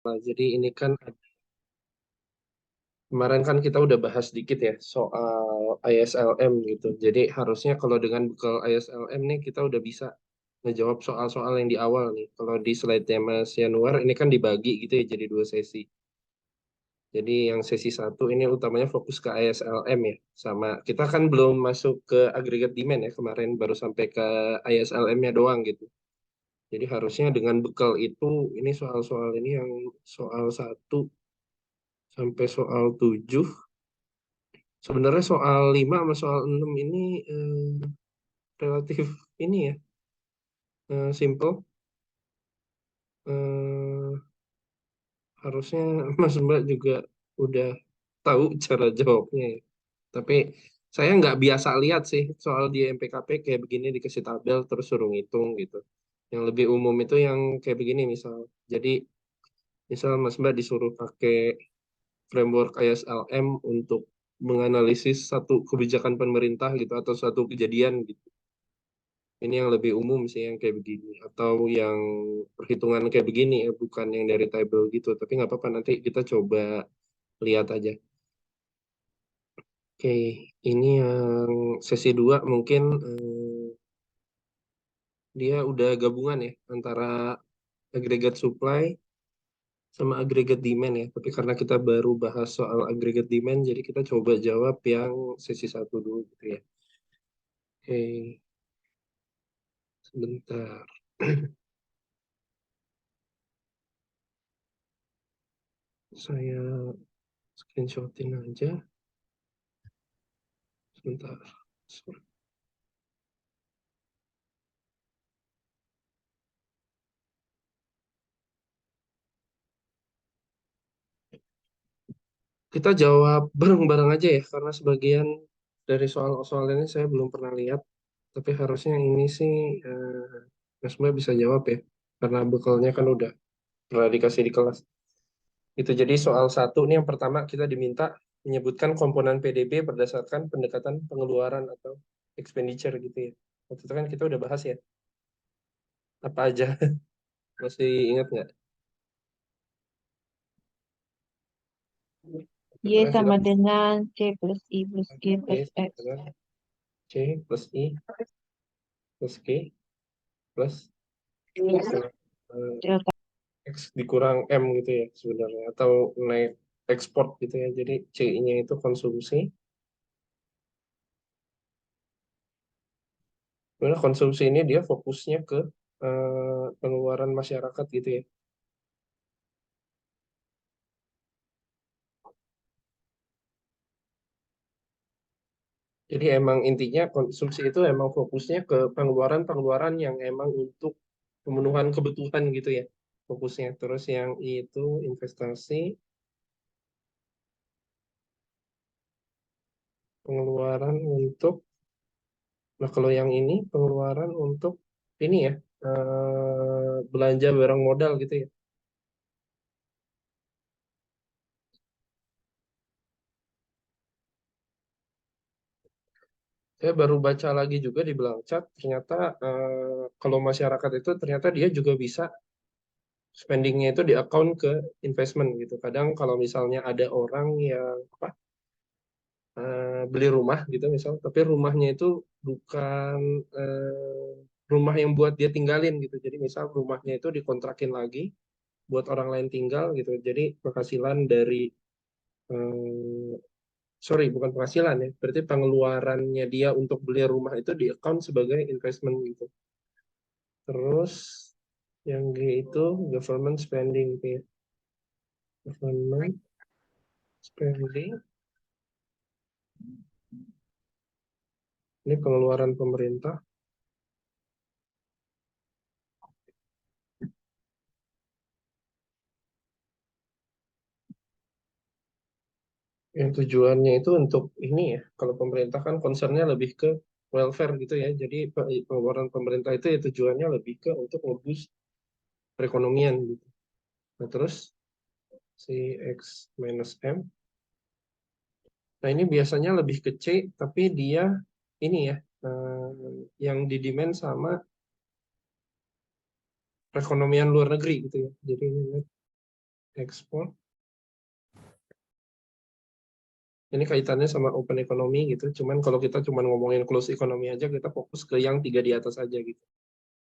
Jadi ini kan kemarin kan kita udah bahas dikit ya soal ISLM gitu. Jadi harusnya kalau dengan bekal ISLM nih kita udah bisa ngejawab soal-soal yang di awal nih. Kalau di slide-nya Mas Yanuar ini kan dibagi gitu ya jadi 2 sesi. Jadi yang sesi satu ini utamanya fokus ke ISLM ya. Sama kita kan belum masuk ke aggregate demand ya kemarin baru sampai ke ISLM-nya doang gitu. Jadi harusnya dengan bekal itu ini soal-soal ini yang soal 1 sampai soal 7. Sebenarnya soal 5 sama soal 6 ini relatif ini ya, simple. Eh, harusnya Mas Mbak juga udah tahu cara jawabnya ya. Tapi saya nggak biasa lihat sih soal di MPKP kayak begini dikasih tabel terus suruh ngitung gitu. Yang lebih umum itu yang kayak begini misal. Jadi misal Mas Mbak disuruh pakai framework ISLM untuk menganalisis satu kebijakan pemerintah gitu atau satu kejadian gitu. Ini yang lebih umum sih yang kayak begini. Atau yang perhitungan kayak begini ya, bukan yang dari table gitu. Tapi nggak apa-apa, nanti kita coba lihat aja. Oke, ini yang sesi 2 mungkin dia udah gabungan ya antara agregat supply sama agregat demand ya. Tapi karena kita baru bahas soal agregat demand, jadi kita coba jawab yang sesi 1 dulu gitu ya. Oke, sebentar. Saya screenshotin aja. Sebentar. Sorry. Kita jawab bareng-bareng aja ya, karena sebagian dari soal-soal ini saya belum pernah lihat. Tapi harusnya ini sih Mas Mbak bisa jawab ya, karena bekalnya kan udah pernah dikasih di kelas. Itu jadi soal 1 ini yang pertama kita diminta menyebutkan komponen PDB berdasarkan pendekatan pengeluaran atau expenditure gitu ya. Waktu itu kan kita udah bahas ya, apa aja. Masih ingat nggak? Y sama dengan C plus I plus G Oke, plus X. C plus I plus G plus Delta. X dikurang M gitu ya sebenarnya atau naik ekspor gitu ya jadi C-nya itu konsumsi. Karena konsumsi ini dia fokusnya ke pengeluaran masyarakat gitu ya, jadi emang intinya konsumsi itu emang fokusnya ke pengeluaran-pengeluaran yang emang untuk pemenuhan kebutuhan gitu ya fokusnya. Terus yang I itu investasi, pengeluaran untuk, nah kalau yang ini pengeluaran untuk ini ya, belanja barang modal gitu ya. Saya baru baca lagi juga di belakang chat, ternyata kalau masyarakat itu ternyata dia juga bisa spendingnya itu di account ke investment gitu. Kadang kalau misalnya ada orang yang apa, beli rumah gitu misal, tapi rumahnya itu bukan rumah yang buat dia tinggalin gitu. Jadi misal rumahnya itu dikontrakin lagi buat orang lain tinggal gitu. Jadi penghasilan dari eh, sorry bukan penghasilan ya, berarti pengeluarannya dia untuk beli rumah itu di account sebagai investment gitu. Terus yang G itu government spending gitu ya. Government spending ini pengeluaran pemerintah. Yang tujuannya itu untuk ini ya. Kalau pemerintah kan concernnya lebih ke welfare gitu ya. Jadi pengeluaran pemerintah itu ya tujuannya lebih ke untuk nge-boost perekonomian gitu. Nah terus si X minus M. Nah ini biasanya lebih ke C, tapi dia ini ya, yang di demand sama perekonomian luar negeri gitu ya. Jadi ini ekspor. Ini kaitannya sama open economy gitu. Cuman kalau kita cuma ngomongin close economy aja, kita fokus ke yang 3 di atas aja gitu.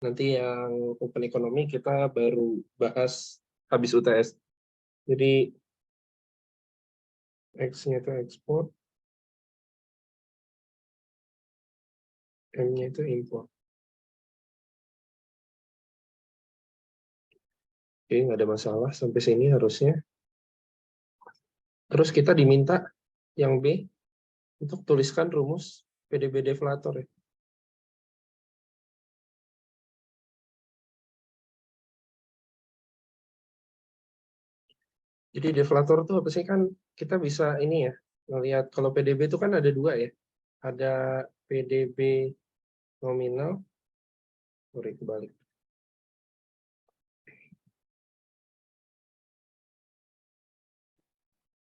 Nanti yang open economy kita baru bahas habis UTS. Jadi X-nya itu ekspor, M-nya itu impor. Oke, nggak ada masalah sampai sini harusnya. Terus kita diminta yang B untuk tuliskan rumus PDB deflator ya. Jadi deflator itu apa sih, kan kita bisa ini ya, ngelihat kalau PDB itu kan ada 2 ya. Ada PDB nominal, sorry kebalik.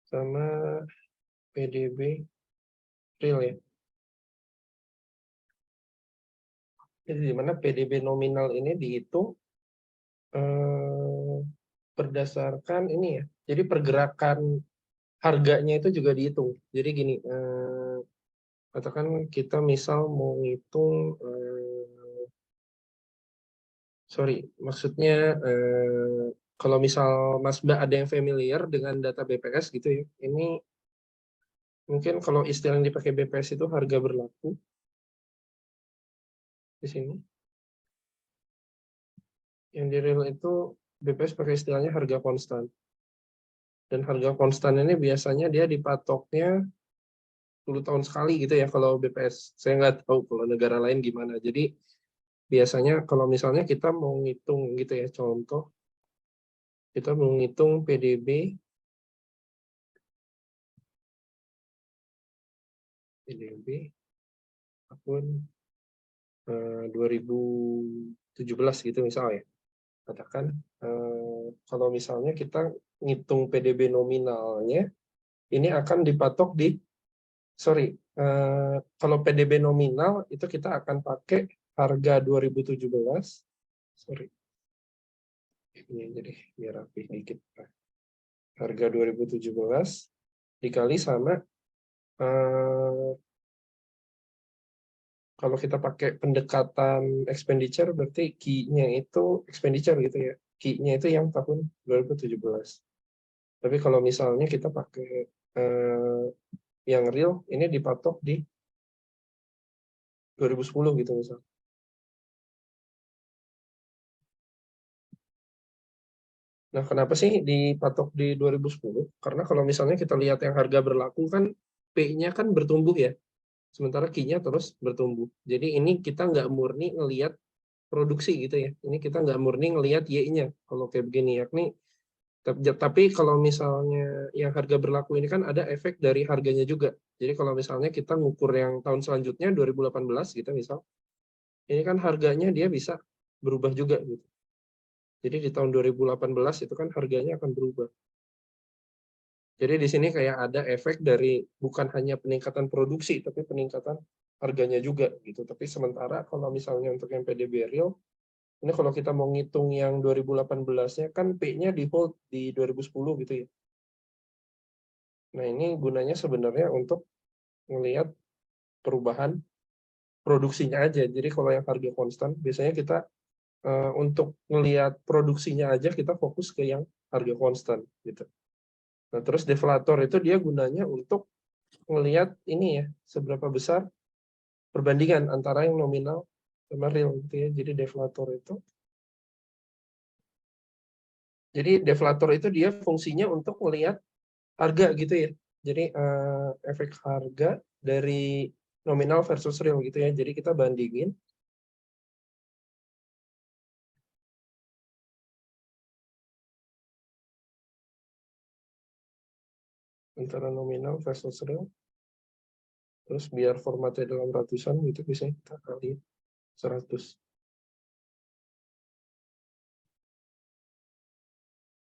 Sama PDB real ya. Jadi di mana PDB nominal ini dihitung berdasarkan ini ya. Jadi pergerakan harganya itu juga dihitung. Jadi gini, katakan kita misal mau ngitung, maksudnya kalau misal Mas Mbak ada yang familiar dengan data BPS gitu ya, ini mungkin kalau istilah yang dipakai BPS itu harga berlaku di sini. Yang di real itu BPS pakai istilahnya harga konstan. Dan harga konstan ini biasanya dia dipatoknya 10 tahun sekali gitu ya kalau BPS. Saya nggak tahu kalau negara lain gimana. Jadi biasanya kalau misalnya kita mau ngitung gitu ya, contoh kita mau ngitung PDB tahun 2017 gitu misalnya. Katakan kalau misalnya kita ngitung PDB nominalnya, ini akan dipatok di, kalau PDB nominal itu kita akan pakai harga 2017, ini jadi biar rapi dikit. Harga 2017 dikali sama kalau kita pakai pendekatan expenditure berarti key-nya itu expenditure gitu ya. Key-nya itu yang tahun 2017. Tapi kalau misalnya kita pakai yang real, ini dipatok di 2010 gitu misal. Nah, kenapa sih dipatok di 2010? Karena kalau misalnya kita lihat yang harga berlaku kan P-nya kan bertumbuh ya. Sementara Q-nya terus bertumbuh. Jadi ini kita nggak murni ngelihat produksi gitu ya. Ini kita nggak murni ngelihat Y-nya kalau kayak begini, yakni tapi kalau misalnya yang harga berlaku ini kan ada efek dari harganya juga. Jadi kalau misalnya kita ngukur yang tahun selanjutnya 2018 gitu misal, ini kan harganya dia bisa berubah juga gitu. Jadi di tahun 2018 itu kan harganya akan berubah. Jadi di sini kayak ada efek dari bukan hanya peningkatan produksi tapi peningkatan harganya juga gitu. Tapi sementara kalau misalnya untuk yang PDB real, ini kalau kita mau ngitung yang 2018-nya kan P-nya di hold di 2010 gitu ya. Nah, ini gunanya sebenarnya untuk melihat perubahan produksinya aja. Jadi kalau yang harga konstan, biasanya kita untuk melihat produksinya aja kita fokus ke yang harga konstan gitu. Nah, terus deflator itu dia gunanya untuk melihat ini ya, seberapa besar perbandingan antara yang nominal sama real gitu ya. Jadi deflator itu dia fungsinya untuk melihat harga gitu ya. Jadi efek harga dari nominal versus real gitu ya. Jadi kita bandingin antara nominal versus real. Terus biar formatnya dalam ratusan gitu bisa kita kali 100.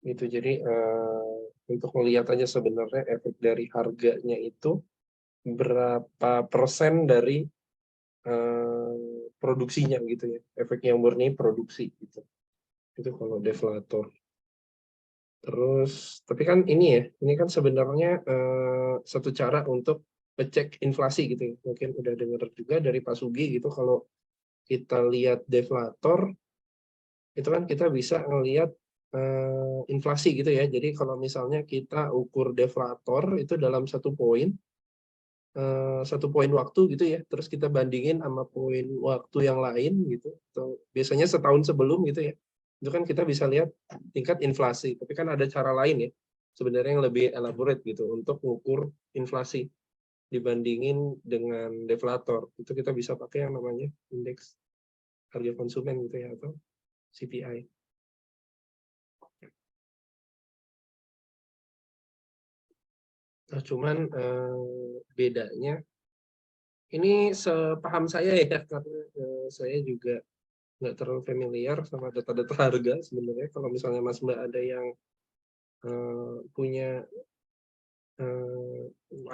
Gitu. Jadi untuk melihat aja sebenarnya efek dari harganya itu berapa persen dari produksinya gitu ya. Efek yang murni produksi gitu. Itu kalau deflator. Terus, tapi kan ini kan sebenarnya satu cara untuk ngecek inflasi gitu ya. Mungkin udah dengar juga dari Pak Sugi gitu, kalau kita lihat deflator, itu kan kita bisa ngelihat inflasi gitu ya. Jadi kalau misalnya kita ukur deflator itu dalam satu poin waktu gitu ya, terus kita bandingin sama poin waktu yang lain gitu, atau biasanya setahun sebelum gitu ya, itu kan kita bisa lihat tingkat inflasi. Tapi kan ada cara lain ya sebenarnya yang lebih elaborate gitu untuk mengukur inflasi dibandingin dengan deflator. Itu kita bisa pakai yang namanya indeks harga konsumen gitu ya, atau CPI. Nah, cuman bedanya ini sepaham saya ya, karena saya juga nggak terlalu familiar sama data-data harga sebenarnya. Kalau misalnya Mas Mbak ada yang punya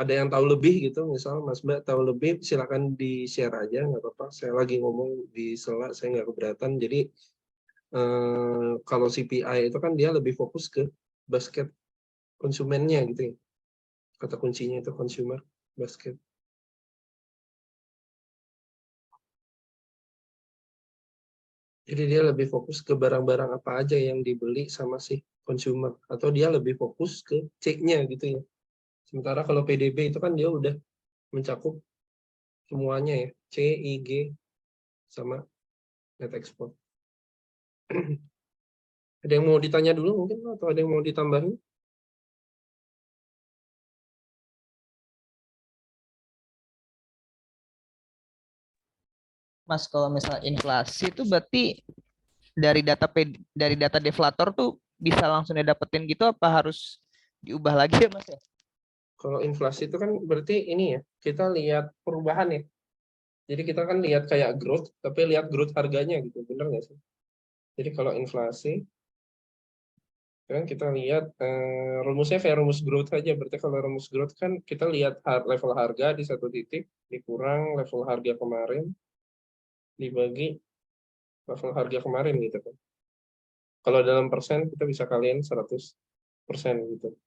ada yang tahu lebih gitu, misal Mas Mbak tahu lebih, silakan di share aja, nggak apa-apa. Saya lagi ngomong di sela, saya nggak keberatan. Jadi kalau CPI itu kan dia lebih fokus ke basket konsumennya gitu ya. Kata kuncinya itu consumer basket. Jadi dia lebih fokus ke barang-barang apa aja yang dibeli sama si consumer, atau dia lebih fokus ke C-nya gitu ya. Sementara kalau PDB itu kan dia udah mencakup semuanya ya, C, I, G, sama net export. Ada yang mau ditanya dulu mungkin, atau ada yang mau ditambahin? Mas, kalau misalnya inflasi itu berarti dari data deflator tuh bisa langsung didapetin gitu, apa harus diubah lagi ya Mas ya? Kalau inflasi itu kan berarti ini ya, kita lihat perubahan ya. Jadi kita kan lihat kayak growth, tapi lihat growth harganya gitu, benar nggak sih? Jadi kalau inflasi, kan kita lihat rumusnya kayak rumus growth aja. Berarti kalau rumus growth kan kita lihat level harga di satu titik, dikurang level harga kemarin, dibagi level harga kemarin gitu kan. Kalau dalam persen kita bisa kalian 100% gitu.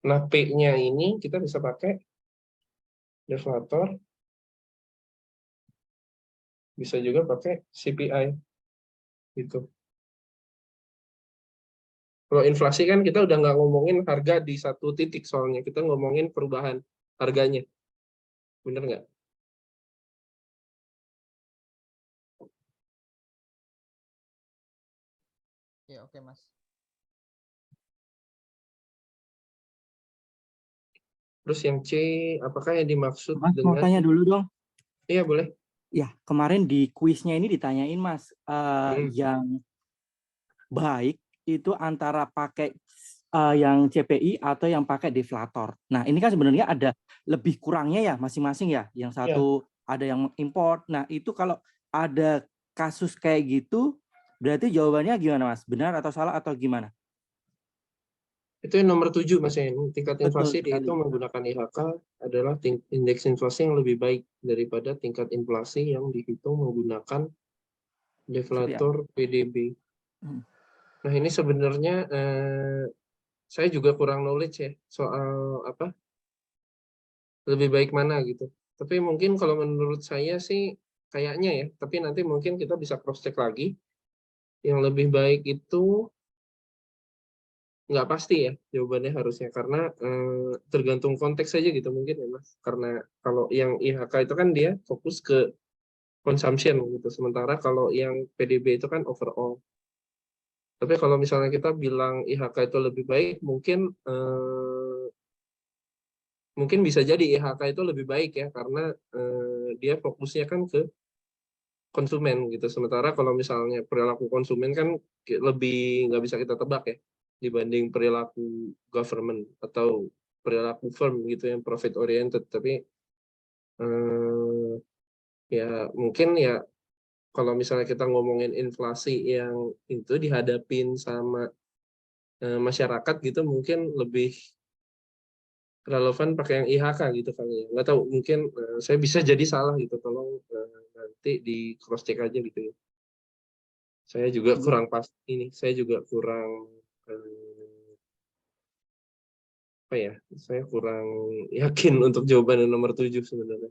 Nah, P-nya ini kita bisa pakai deflator, bisa juga pakai CPI gitu. Kalau inflasi kan kita udah nggak ngomongin harga di satu titik, soalnya kita ngomongin perubahan harganya. Bener nggak? Ya, oke Mas. Terus yang C, apakah yang dimaksud Mas mau dengan... tanya dulu dong. Iya, boleh. Ya, kemarin di kuisnya ini ditanyain Mas, yang baik itu antara pakai yang CPI atau yang pakai deflator. Nah, ini kan sebenarnya ada lebih kurangnya ya masing-masing ya. Yang satu ada yang import. Nah, itu kalau ada kasus kayak gitu, berarti jawabannya gimana Mas? Benar atau salah atau gimana? Itu yang nomor 7, Mas. Tingkat inflasi Betul sekali. dihitung menggunakan IHK adalah indeks inflasi yang lebih baik daripada tingkat inflasi yang dihitung menggunakan deflator PDB. Nah, ini sebenarnya saya juga kurang knowledge ya soal apa lebih baik mana gitu. Tapi mungkin kalau menurut saya sih kayaknya ya, tapi nanti mungkin kita bisa cross check lagi. Yang lebih baik itu nggak pasti ya jawabannya harusnya, karena tergantung konteks saja gitu mungkin ya Mas. Karena kalau yang IHK itu kan dia fokus ke consumption gitu, sementara kalau yang PDB itu kan overall. Tapi kalau misalnya kita bilang IHK itu lebih baik, mungkin bisa jadi IHK itu lebih baik ya, karena dia fokusnya kan ke konsumen gitu. Sementara kalau misalnya perilaku konsumen kan lebih nggak bisa kita tebak ya dibanding perilaku government atau perilaku firm gitu yang profit oriented. Tapi ya mungkin ya kalau misalnya kita ngomongin inflasi yang itu dihadapin sama masyarakat gitu, mungkin lebih relevan pakai yang IHK gitu kali ya. Nggak tahu, mungkin saya bisa jadi salah gitu. Tolong nanti di cross check aja gitu ya. Saya juga kurang pas ini, saya juga kurang apa ya? Saya kurang yakin untuk jawaban yang nomor 7 sebenarnya.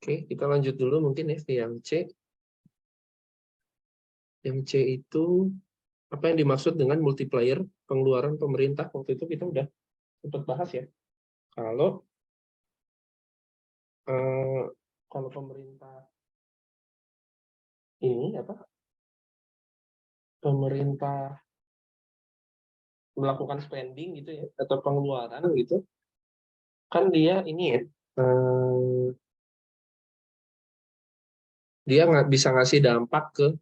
Oke, kita lanjut dulu mungkin ya ke yang C. Yang C itu apa yang dimaksud dengan multiplier pengeluaran pemerintah? Waktu itu kita udah sempat bahas ya. Kalau kalau pemerintah ini apa? Pemerintah melakukan spending gitu ya atau pengeluaran gitu, kan dia ini ya dia nggak bisa ngasih dampak ke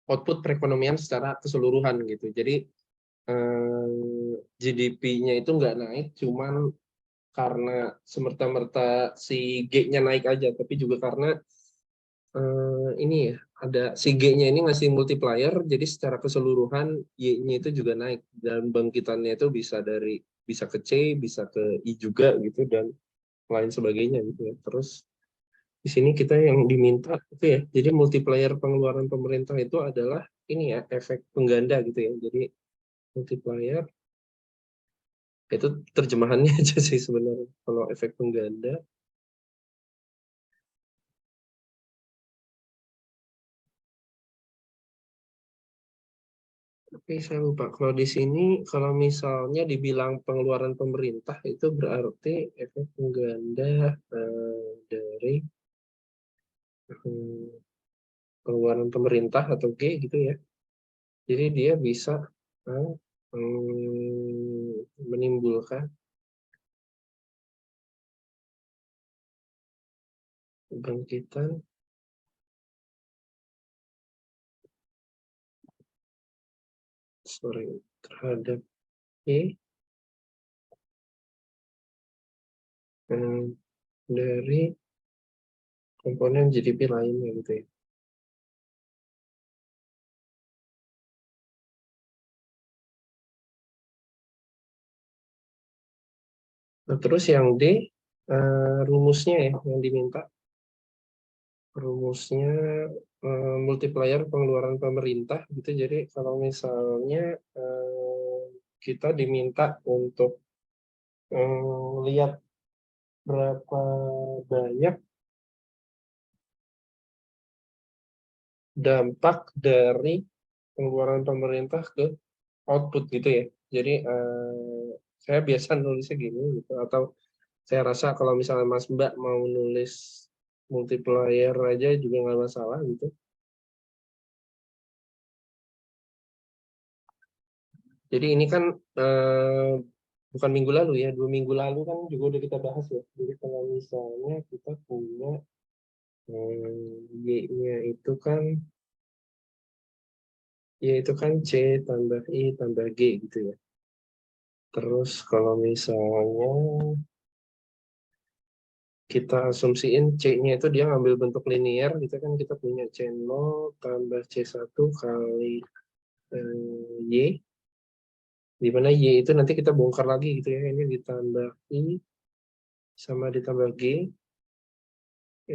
output perekonomian secara keseluruhan gitu. Jadi GDP-nya itu nggak naik cuman karena semerta-merta si G-nya naik aja, tapi juga karena ini ya ada si G-nya ini ngasih multiplier, jadi secara keseluruhan Y-nya itu juga naik dan bangkitannya itu bisa ke C, bisa ke I juga gitu dan lain sebagainya gitu ya. Terus di sini kita yang diminta itu ya, jadi multiplier pengeluaran pemerintah itu adalah ini ya efek pengganda gitu ya. Jadi multiplier itu terjemahannya aja sih sebenarnya. Kalau efek pengganda tapi saya lupa. Kalau di sini, kalau misalnya dibilang pengeluaran pemerintah itu berarti efek pengganda dari pengeluaran pemerintah atau G gitu ya. Jadi dia bisa menimbulkan bangkitan terhadap E dari komponen GDP lainnya gitu ya. Nah, terus yang D rumusnya ya yang diminta. Rumusnya multiplier pengeluaran pemerintah gitu. Jadi kalau misalnya kita diminta untuk lihat berapa banyak dampak dari pengeluaran pemerintah ke output gitu ya. Jadi saya biasa nulisnya gini gitu, atau saya rasa kalau misalnya Mas Mbak mau nulis multiplier aja juga nggak masalah gitu. Jadi ini kan bukan minggu lalu ya, 2 minggu lalu kan juga udah kita bahas ya. Jadi kalau misalnya kita punya Y-nya itu kan, C tambah I tambah G gitu ya. Terus kalau misalnya kita asumsiin C-nya itu dia ngambil bentuk linear gitu kan, kita punya C0 tambah C1 kali Y, di mana Y itu nanti kita bongkar lagi gitu ya, ini ditambah I sama ditambah G,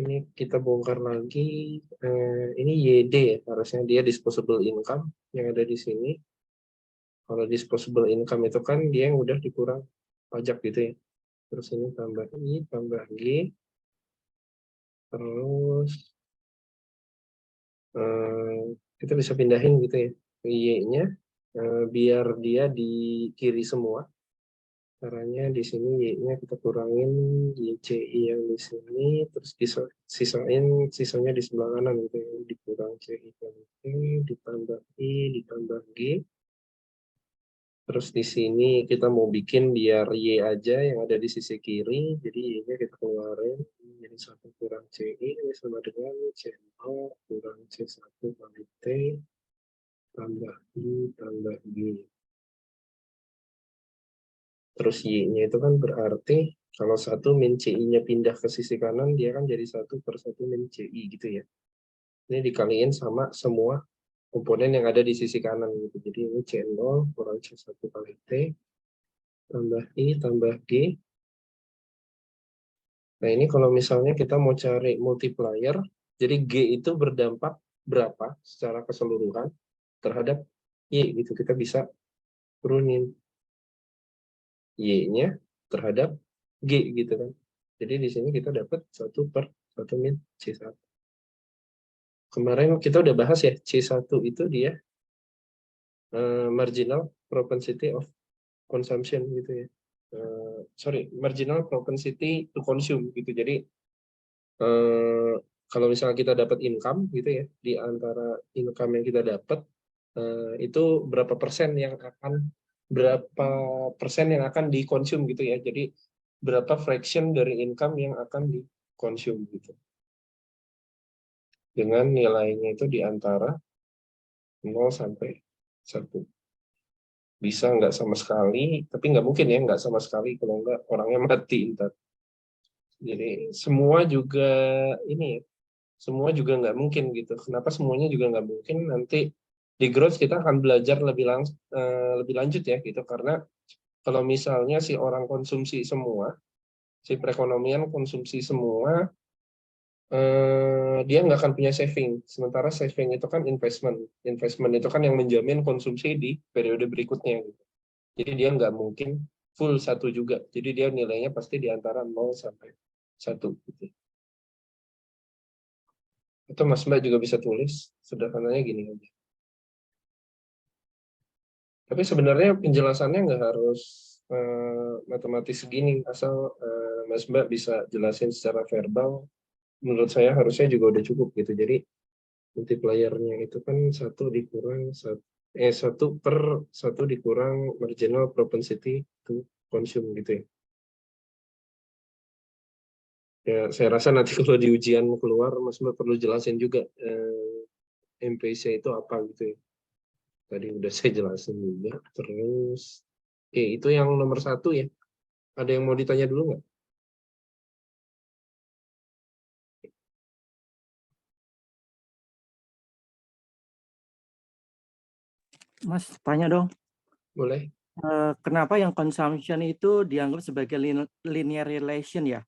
ini kita bongkar lagi, ini YD ya, harusnya dia disposable income yang ada di sini. Kalau disposable income itu kan dia yang udah dikurang pajak gitu ya. Terus ini tambah I tambah G, terus kita bisa pindahin gitu ya ke Y-nya, biar dia di kiri semua. Caranya di sini Y-nya kita kurangin YCI yang di sini, terus sisanya di sebelah kanan gitu ya, dikurang CI ditambah I ditambah G. Terus di sini kita mau bikin biar Y aja yang ada di sisi kiri, jadi Y-nya kita keluarin, jadi 1 kurang CI ini sama dengan C0 kurang C1 kali T tambah I tambah G. Terus Y-nya itu kan berarti kalau 1 min CI-nya pindah ke sisi kanan, dia kan jadi 1/1 min CI gitu ya. Ini dikaliin sama semua komponen yang ada di sisi kanan gitu. Jadi ini C0 kurang C1 kali T tambah I tambah G. Nah, ini kalau misalnya kita mau cari multiplier, jadi G itu berdampak berapa secara keseluruhan terhadap Y gitu. Kita bisa turunin Y-nya terhadap G gitu kan. Jadi di sini kita dapat 1/1 min C1. Kemarin kita udah bahas ya, C1 itu dia marginal propensity of consumption gitu ya. Sorry, marginal propensity to consume gitu. Jadi kalau misalnya kita dapat income gitu ya, di antara income yang kita dapat itu berapa persen yang akan dikonsum gitu ya. Jadi berapa fraction dari income yang akan dikonsum gitu. Dengan nilainya itu di antara 0 sampai 1. Bisa nggak sama sekali, tapi nggak mungkin ya nggak sama sekali, kalau nggak orangnya mati ntar. Jadi semua juga ini ya, semua juga nggak mungkin gitu. Kenapa semuanya juga nggak mungkin? Nanti di growth kita akan belajar lebih lanjut ya gitu. Karena kalau misalnya si orang konsumsi semua, si perekonomian konsumsi semua, dia nggak akan punya saving. Sementara saving itu kan investment. Investment itu kan yang menjamin konsumsi di periode berikutnya gitu. Jadi dia nggak mungkin full 1 juga. Jadi dia nilainya pasti di antara 0 sampai 1 gitu. Atau Mas Mbak juga bisa tulis sederhananya gini aja. Tapi sebenarnya penjelasannya nggak harus matematis segini, asal Mas Mbak bisa jelasin secara verbal. Menurut saya harusnya juga udah cukup gitu. Jadi multipliernya itu kan 1 dikurang 1/1 dikurang marginal propensity to consume gitu ya. Ya, saya rasa nanti kalau di ujian keluar, Mas Mbak perlu jelasin juga MPC itu apa gitu ya. Tadi udah saya jelasin juga. Terus, itu yang nomor 1 ya. Ada yang mau ditanya dulu nggak? Mas, tanya dong. Boleh. Kenapa yang consumption itu dianggap sebagai linear relation ya?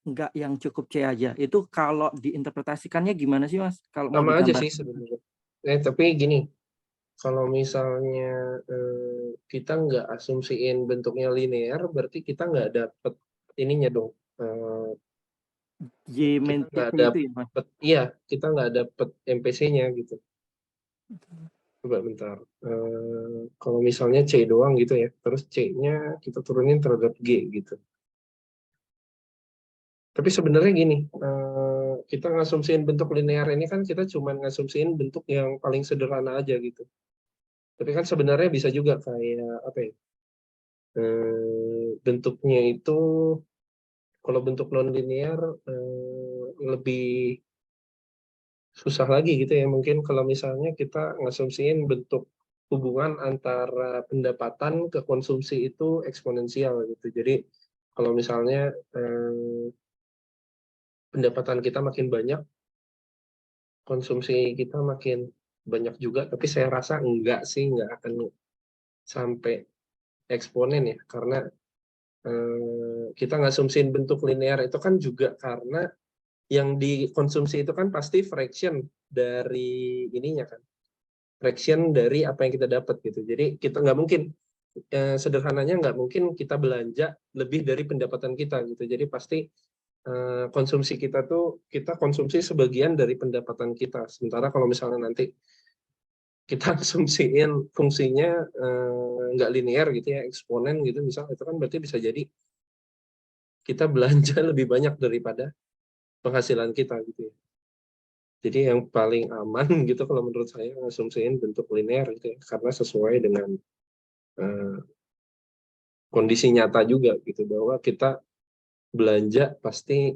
Enggak yang cukup C aja. Itu kalau diinterpretasikannya gimana sih, Mas? Kalau mau Sama aja digambar. sih sebenarnya. Tapi gini, kalau misalnya kita nggak asumsiin bentuknya linear, berarti kita nggak dapet ininya dong. Kita nggak Geometricnya itu ya, Mas? dapet, iya, kita nggak dapet MPC-nya gitu. Coba bentar. Kalau misalnya C doang gitu ya, terus C-nya kita turunin terhadap G gitu. Tapi sebenarnya gini, kita ngasumsiin bentuk linear ini kan kita cuma ngasumsiin bentuk yang paling sederhana aja gitu. Tapi kan sebenarnya bisa juga kayak apa ya? Bentuknya itu kalau bentuk non linear lebih susah lagi gitu ya. Mungkin kalau misalnya kita ngasumsiin bentuk hubungan antara pendapatan ke konsumsi itu eksponensial gitu. Jadi kalau misalnya pendapatan kita makin banyak, konsumsi kita makin banyak juga, tapi saya rasa enggak sih, enggak akan sampai eksponen ya, karena kita ngasumsiin bentuk linear itu kan juga karena yang dikonsumsi itu kan pasti fraction dari ininya kan, fraction dari apa yang kita dapat gitu. Jadi kita nggak mungkin, sederhananya nggak mungkin kita belanja lebih dari pendapatan kita gitu. Jadi pasti konsumsi kita tuh kita konsumsi sebagian dari pendapatan kita. Sementara kalau misalnya nanti kita asumsiin fungsinya nggak linear gitu ya, eksponen gitu misalnya, itu kan berarti bisa jadi kita belanja lebih banyak daripada penghasilan kita gitu ya. Jadi yang paling aman gitu kalau menurut saya asumsiin bentuk linear gitu ya, karena sesuai dengan kondisi nyata juga gitu, bahwa kita belanja pasti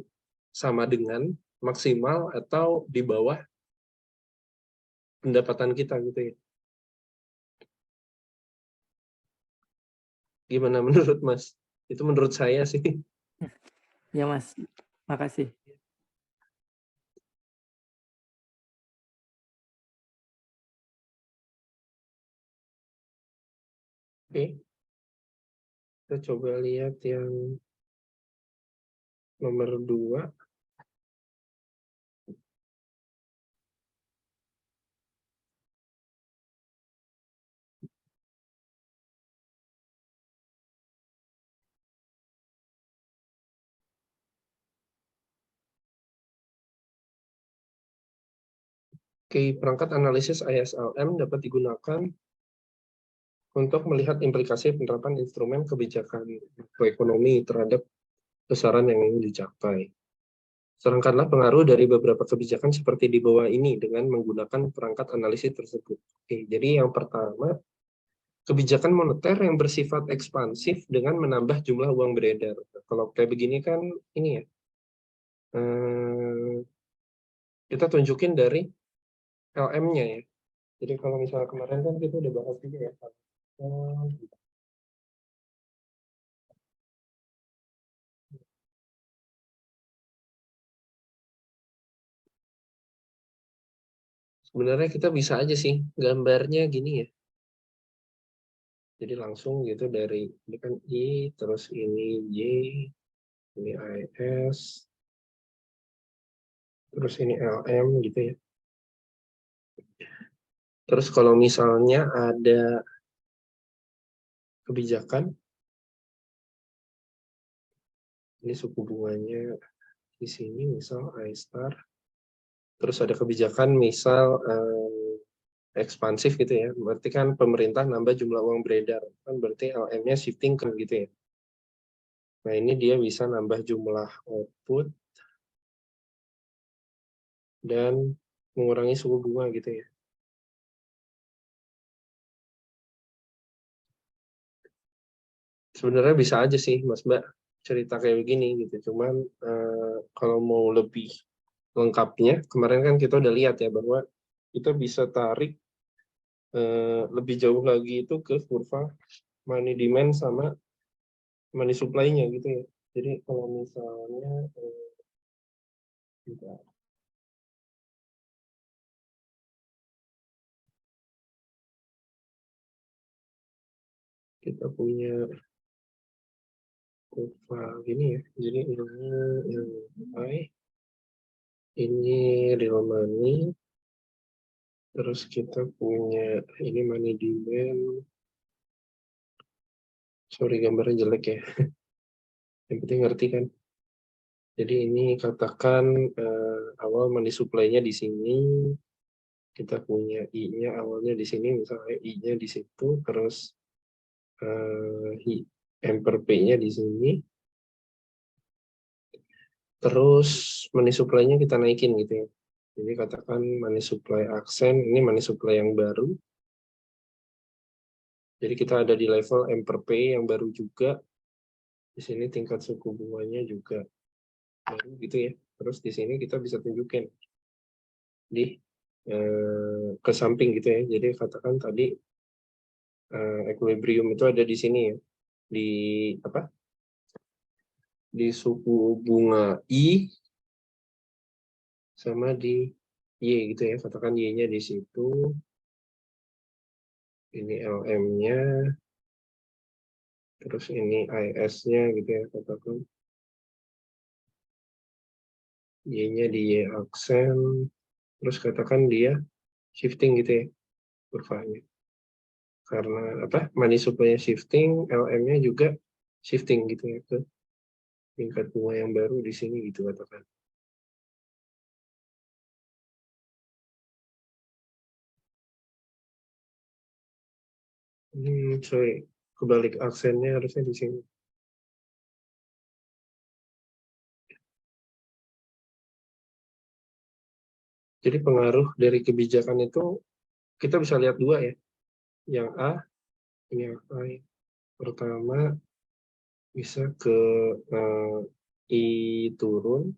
sama dengan maksimal atau di bawah pendapatan kita gitu ya. Gimana menurut Mas? Itu menurut saya sih. Ya, Mas. Makasih. Oke, kita coba lihat yang Nomor 2. Oke, perangkat analisis ISLM dapat digunakan untuk melihat implikasi penerapan instrumen kebijakan makroekonomi terhadap besaran yang ingin dicapai. Serangkanlah pengaruh dari beberapa kebijakan seperti di bawah ini dengan menggunakan perangkat analisis tersebut. Oke, jadi yang pertama, kebijakan moneter yang bersifat ekspansif dengan menambah jumlah uang beredar. Kalau kayak begini kan ini ya, kita tunjukin dari LM-nya ya. Jadi kalau misalnya kemarin kan kita udah bahas juga ya. Sebenarnya kita bisa aja sih gambarnya gini ya. Jadi langsung gitu dari ini kan I, terus ini Y, ini IS, terus ini LM gitu ya. Terus kalau misalnya ada kebijakan, ini suku bunganya di sini misal I star, terus ada kebijakan misal ekspansif gitu ya, berarti kan pemerintah nambah jumlah uang beredar, kan berarti LM-nya shifting ke gitu ya. Nah ini dia bisa nambah jumlah output dan mengurangi suku bunga gitu ya. Sebenarnya bisa aja sih Mas Mbak cerita kayak begini gitu, cuman kalau mau lebih lengkapnya, kemarin kan kita udah lihat ya bahwa kita bisa tarik lebih jauh lagi itu ke kurva money demand sama money supply-nya gitu ya. Jadi kalau misalnya kita punya kurva gini ya, jadi ini yang high, ini real money, terus kita punya ini money demand. Sorry gambarnya jelek ya. Yang penting ngerti kan. Jadi ini katakan awal money supply-nya di sini, kita punya I-nya awalnya di sini, misalnya I-nya di situ, terus M per P-nya di sini, terus money supply-nya kita naikin gitu ya. Jadi katakan money supply aksen, ini money supply yang baru. Jadi kita ada di level M per P yang baru juga. Di sini tingkat suku bunganya juga baru gitu ya. Terus di sini kita bisa tunjukin di ke samping gitu ya. Jadi katakan tadi equilibrium itu ada di sini ya. Di apa? Di suku bunga I sama di Y gitu ya. Katakan Y-nya di situ. Ini LM-nya. Terus ini IS-nya gitu ya. Katakan Y-nya di Y aksen. Terus katakan dia shifting gitu ya kurvanya. Karena apa? Money supply shifting, LM-nya juga shifting gitu ya ke tingkat bunga yang baru di sini gitu katakan. Sorry, kebalik aksennya harusnya di sini. Jadi pengaruh dari kebijakan itu kita bisa lihat dua ya. Yang A, ini yang A. Pertama bisa ke I turun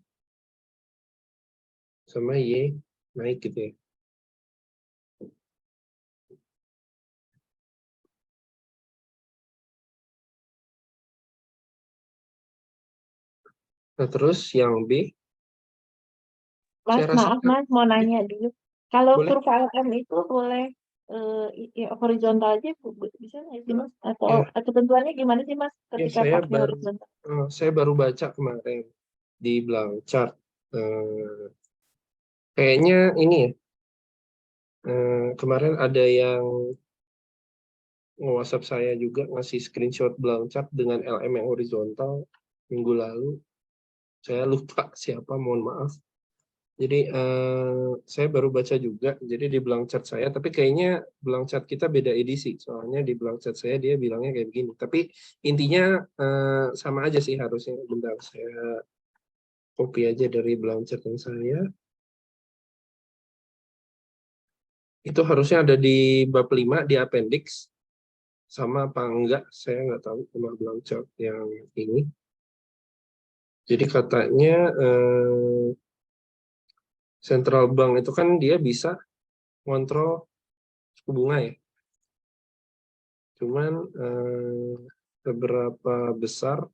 sama Y naik gitu ya. Nah terus yang B, Mas, saya rasa maaf Mas, mau nanya dulu. Kalau boleh kurva LM itu boleh horizontal aja bisa nggak sih Mas? Atau ya. ketentuannya gimana sih Mas Ya ketika pakai horizontal? saya baru baca kemarin. di belakang chart. Kayaknya ini ya, kemarin ada yang nge-WhatsApp saya juga ngasih screenshot belakang chart dengan LM yang horizontal minggu lalu. Saya lupa siapa, mohon maaf. Jadi saya baru baca juga, jadi di belakang chat saya, tapi kayaknya belakang chat kita beda edisi, soalnya di belakang chat saya dia bilangnya kayak begini. Tapi intinya sama aja sih harusnya. Bentar, saya copy aja dari belakang chat yang saya. Itu harusnya ada di bab 5 di appendix, sama apa enggak, saya nggak tahu sama belakang chat yang ini. Jadi katanya central bank itu kan dia bisa ngontrol suku bunga ya. Cuman seberapa besar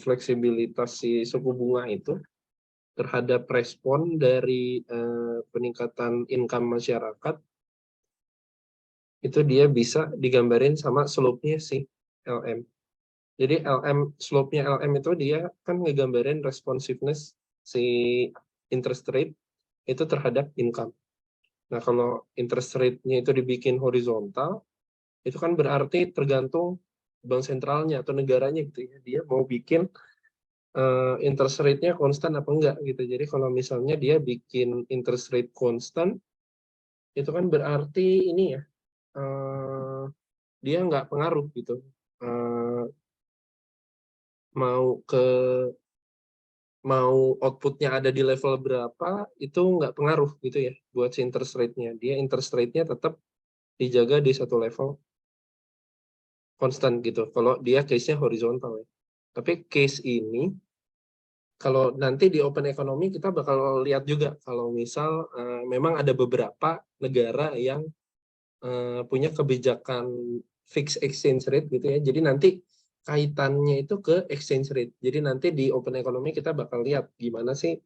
fleksibilitas si suku bunga itu terhadap respon dari peningkatan income masyarakat, itu dia bisa digambarin sama slope-nya si LM. Jadi slope-nya LM itu dia kan ngegambarin responsiveness si interest rate itu terhadap income. Nah, kalau interest rate-nya itu dibikin horizontal, itu kan berarti tergantung bank sentralnya atau negaranya gitu ya. Dia mau bikin interest rate-nya konstan apa enggak gitu. Jadi kalau misalnya dia bikin interest rate konstan, itu kan berarti ini ya, dia nggak pengaruh gitu. Mau outputnya ada di level berapa, itu nggak pengaruh gitu ya buat si interest rate-nya. Dia interest rate-nya tetap dijaga di satu level konstan gitu. Kalau dia case-nya horizontal ya. Tapi case ini, kalau nanti di open economy kita bakal lihat juga kalau misal memang ada beberapa negara yang punya kebijakan fixed exchange rate gitu ya. Jadi nanti kaitannya itu ke exchange rate. Jadi nanti di open economy kita bakal lihat gimana sih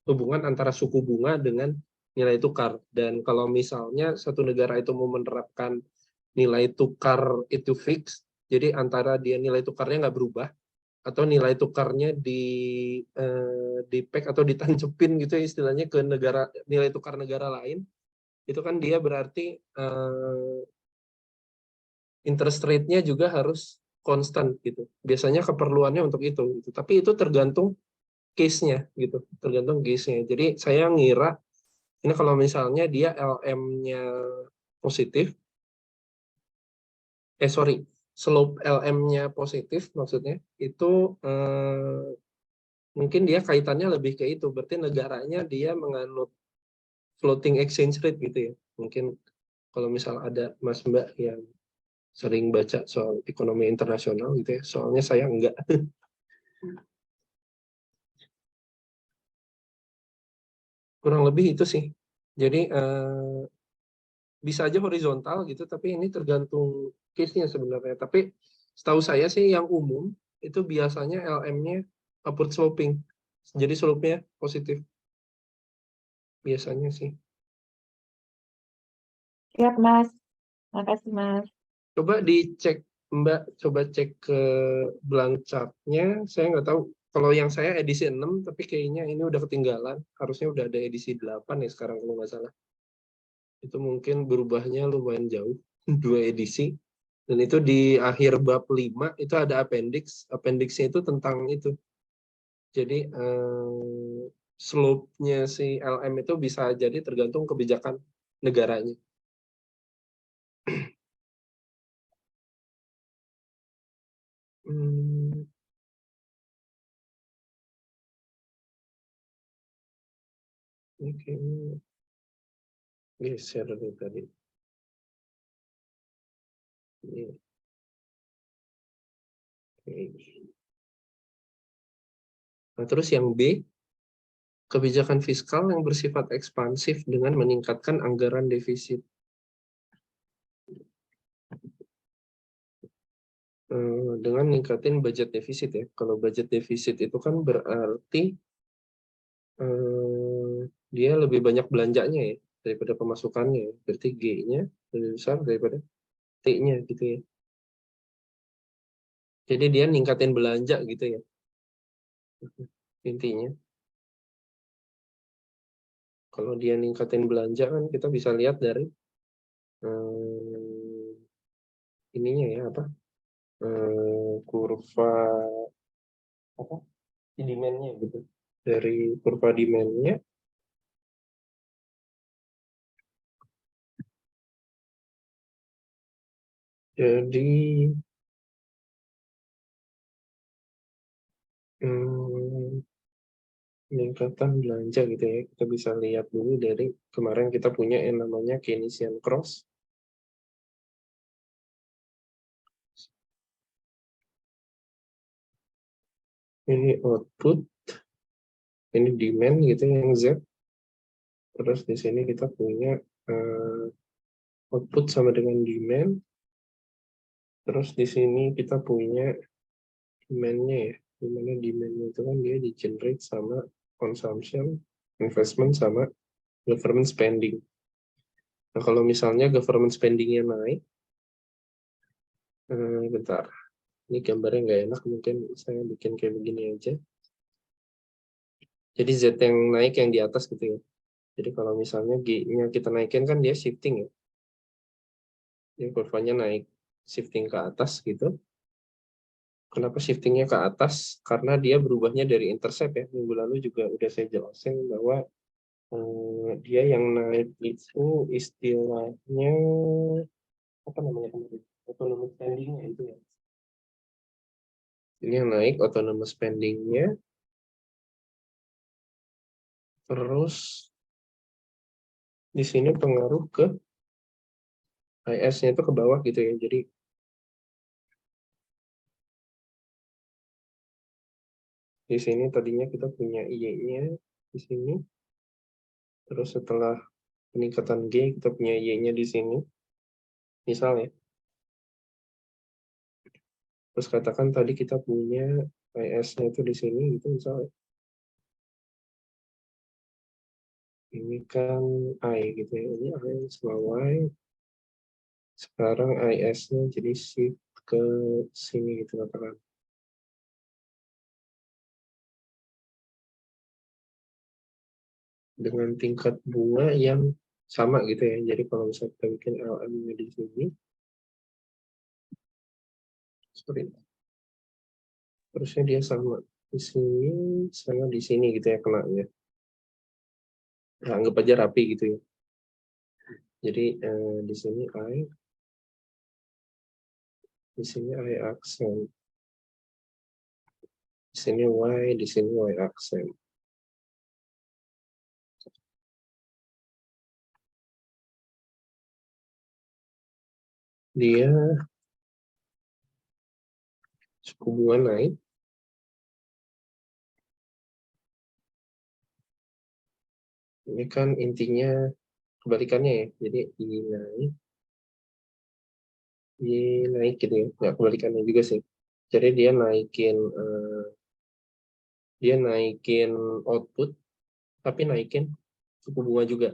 hubungan antara suku bunga dengan nilai tukar. Dan kalau misalnya satu negara itu mau menerapkan nilai tukar itu fix, jadi antara dia nilai tukarnya nggak berubah, atau nilai tukarnya di peg atau ditancepin gitu ya istilahnya ke negara, nilai tukar negara lain, itu kan dia berarti interest rate-nya juga harus konstan gitu. Biasanya keperluannya untuk itu gitu. Tapi itu tergantung case-nya gitu, tergantung case-nya. Jadi saya ngira ini kalau misalnya dia LM-nya positif, slope LM-nya positif maksudnya, itu mungkin dia kaitannya lebih ke itu, berarti negaranya dia menganut floating exchange rate gitu ya. Mungkin kalau misal ada Mas Mbak yang sering baca soal ekonomi internasional gitu ya, soalnya saya enggak. Kurang lebih itu sih. Jadi bisa aja horizontal gitu, tapi ini tergantung case-nya sebenarnya. Tapi setahu saya sih yang umum itu biasanya LM-nya upward sloping. Jadi slope-nya positif. Biasanya sih. Siap, Mas. Makasih, Mas. Coba dicek, Mbak, coba cek ke blank chart-nya. Saya nggak tahu. Kalau yang saya edisi 6, tapi kayaknya ini udah ketinggalan. Harusnya udah ada edisi 8 ya sekarang kalau nggak salah. Itu mungkin berubahnya lumayan jauh, 2 edisi. Dan itu di akhir bab 5 itu ada appendix. Appendix-nya itu tentang itu. Jadi slope-nya si LM itu bisa jadi tergantung kebijakan negaranya. Oke, geser dari tadi. Ini. Oke. Nah, terus yang B, kebijakan fiskal yang bersifat ekspansif dengan meningkatkan anggaran defisit. Dengan meningkatin budget defisit ya. Kalau budget defisit itu kan berarti dia lebih banyak belanjanya ya daripada pemasukannya. Berarti G-nya lebih besar daripada T-nya gitu ya. Jadi dia ningkatin belanja gitu ya. intinya. Kalau dia ningkatin belanja kan kita bisa lihat dari ininya ya apa kurva apa demand-nya gitu. Dari kurva demand-nya jadi peningkatan belanja gitu ya. Kita bisa lihat dulu dari kemarin kita punya yang namanya Keynesian Cross. Ini output, ini demand gitu yang Z. Terus di sini kita punya output sama dengan demand. Terus di sini kita punya demand-nya ya. Dimana demand-nya itu kan dia di-generate sama consumption, investment, sama government spending. Nah, kalau misalnya government spending-nya naik, bentar. Ini gambarnya nggak enak, mungkin saya bikin kayak begini aja. Jadi Z yang naik yang di atas gitu ya. Jadi kalau misalnya G-nya kita naikin kan dia shifting ya. Jadi kurvanya naik, shifting ke atas gitu. Kenapa shiftingnya ke atas? Karena dia berubahnya dari intercept ya. Minggu lalu juga udah saya jelasin bahwa dia yang naik itu istilahnya apa namanya kemarin? Autonomous spending-nya itu ya. Ini yang naik autonomous spending-nya. Terus di sini pengaruh ke IS-nya itu ke bawah gitu ya. Jadi di sini tadinya kita punya Y-nya di sini. Terus setelah peningkatan G kita punya Y-nya di sini. Misal ya. Terus katakan tadi kita punya IS-nya itu di sini gitu misalnya. Ini kan I gitu ya. Ini I sama Y. Sekarang IS-nya jadi shift ke sini gitu katakan. Dengan tingkat bunga yang sama gitu ya. Jadi kalau misalnya kita bikin LM-nya di sini. Sorry. Terusnya dia sama di sini sama di sini gitu ya kenanya. Nah, anggap aja rapi gitu ya. Jadi di sini I, di sini I aksen, di sini Y, di sini Y aksen. Dia suku bunga naik. Ini kan intinya kebalikannya ya. Jadi I naik, Y naik gitu ya. Nggak kebalikannya juga sih. Jadi dia naikin output, tapi naikin suku bunga juga.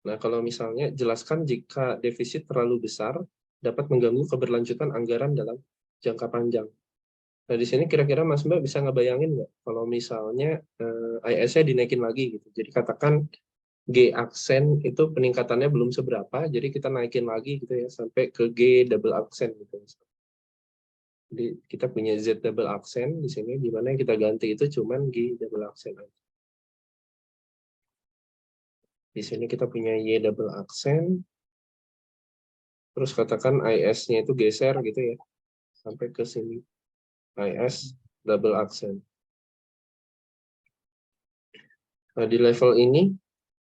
Nah, kalau misalnya jelaskan jika defisit terlalu besar dapat mengganggu keberlanjutan anggaran dalam jangka panjang. Nah, di sini kira-kira Mas Mbak bisa ngebayangin nggak kalau misalnya IS-nya dinaikin lagi gitu. Jadi katakan G aksen itu peningkatannya belum seberapa, jadi kita naikin lagi gitu ya sampai ke G double aksen gitu. Jadi kita punya Z double aksen di sini, di mana yang kita ganti itu cuman G double aksen aja. Di sini kita punya Y double aksen, terus katakan IS-nya itu geser gitu ya, sampai ke sini. IS double aksen. Nah, di level ini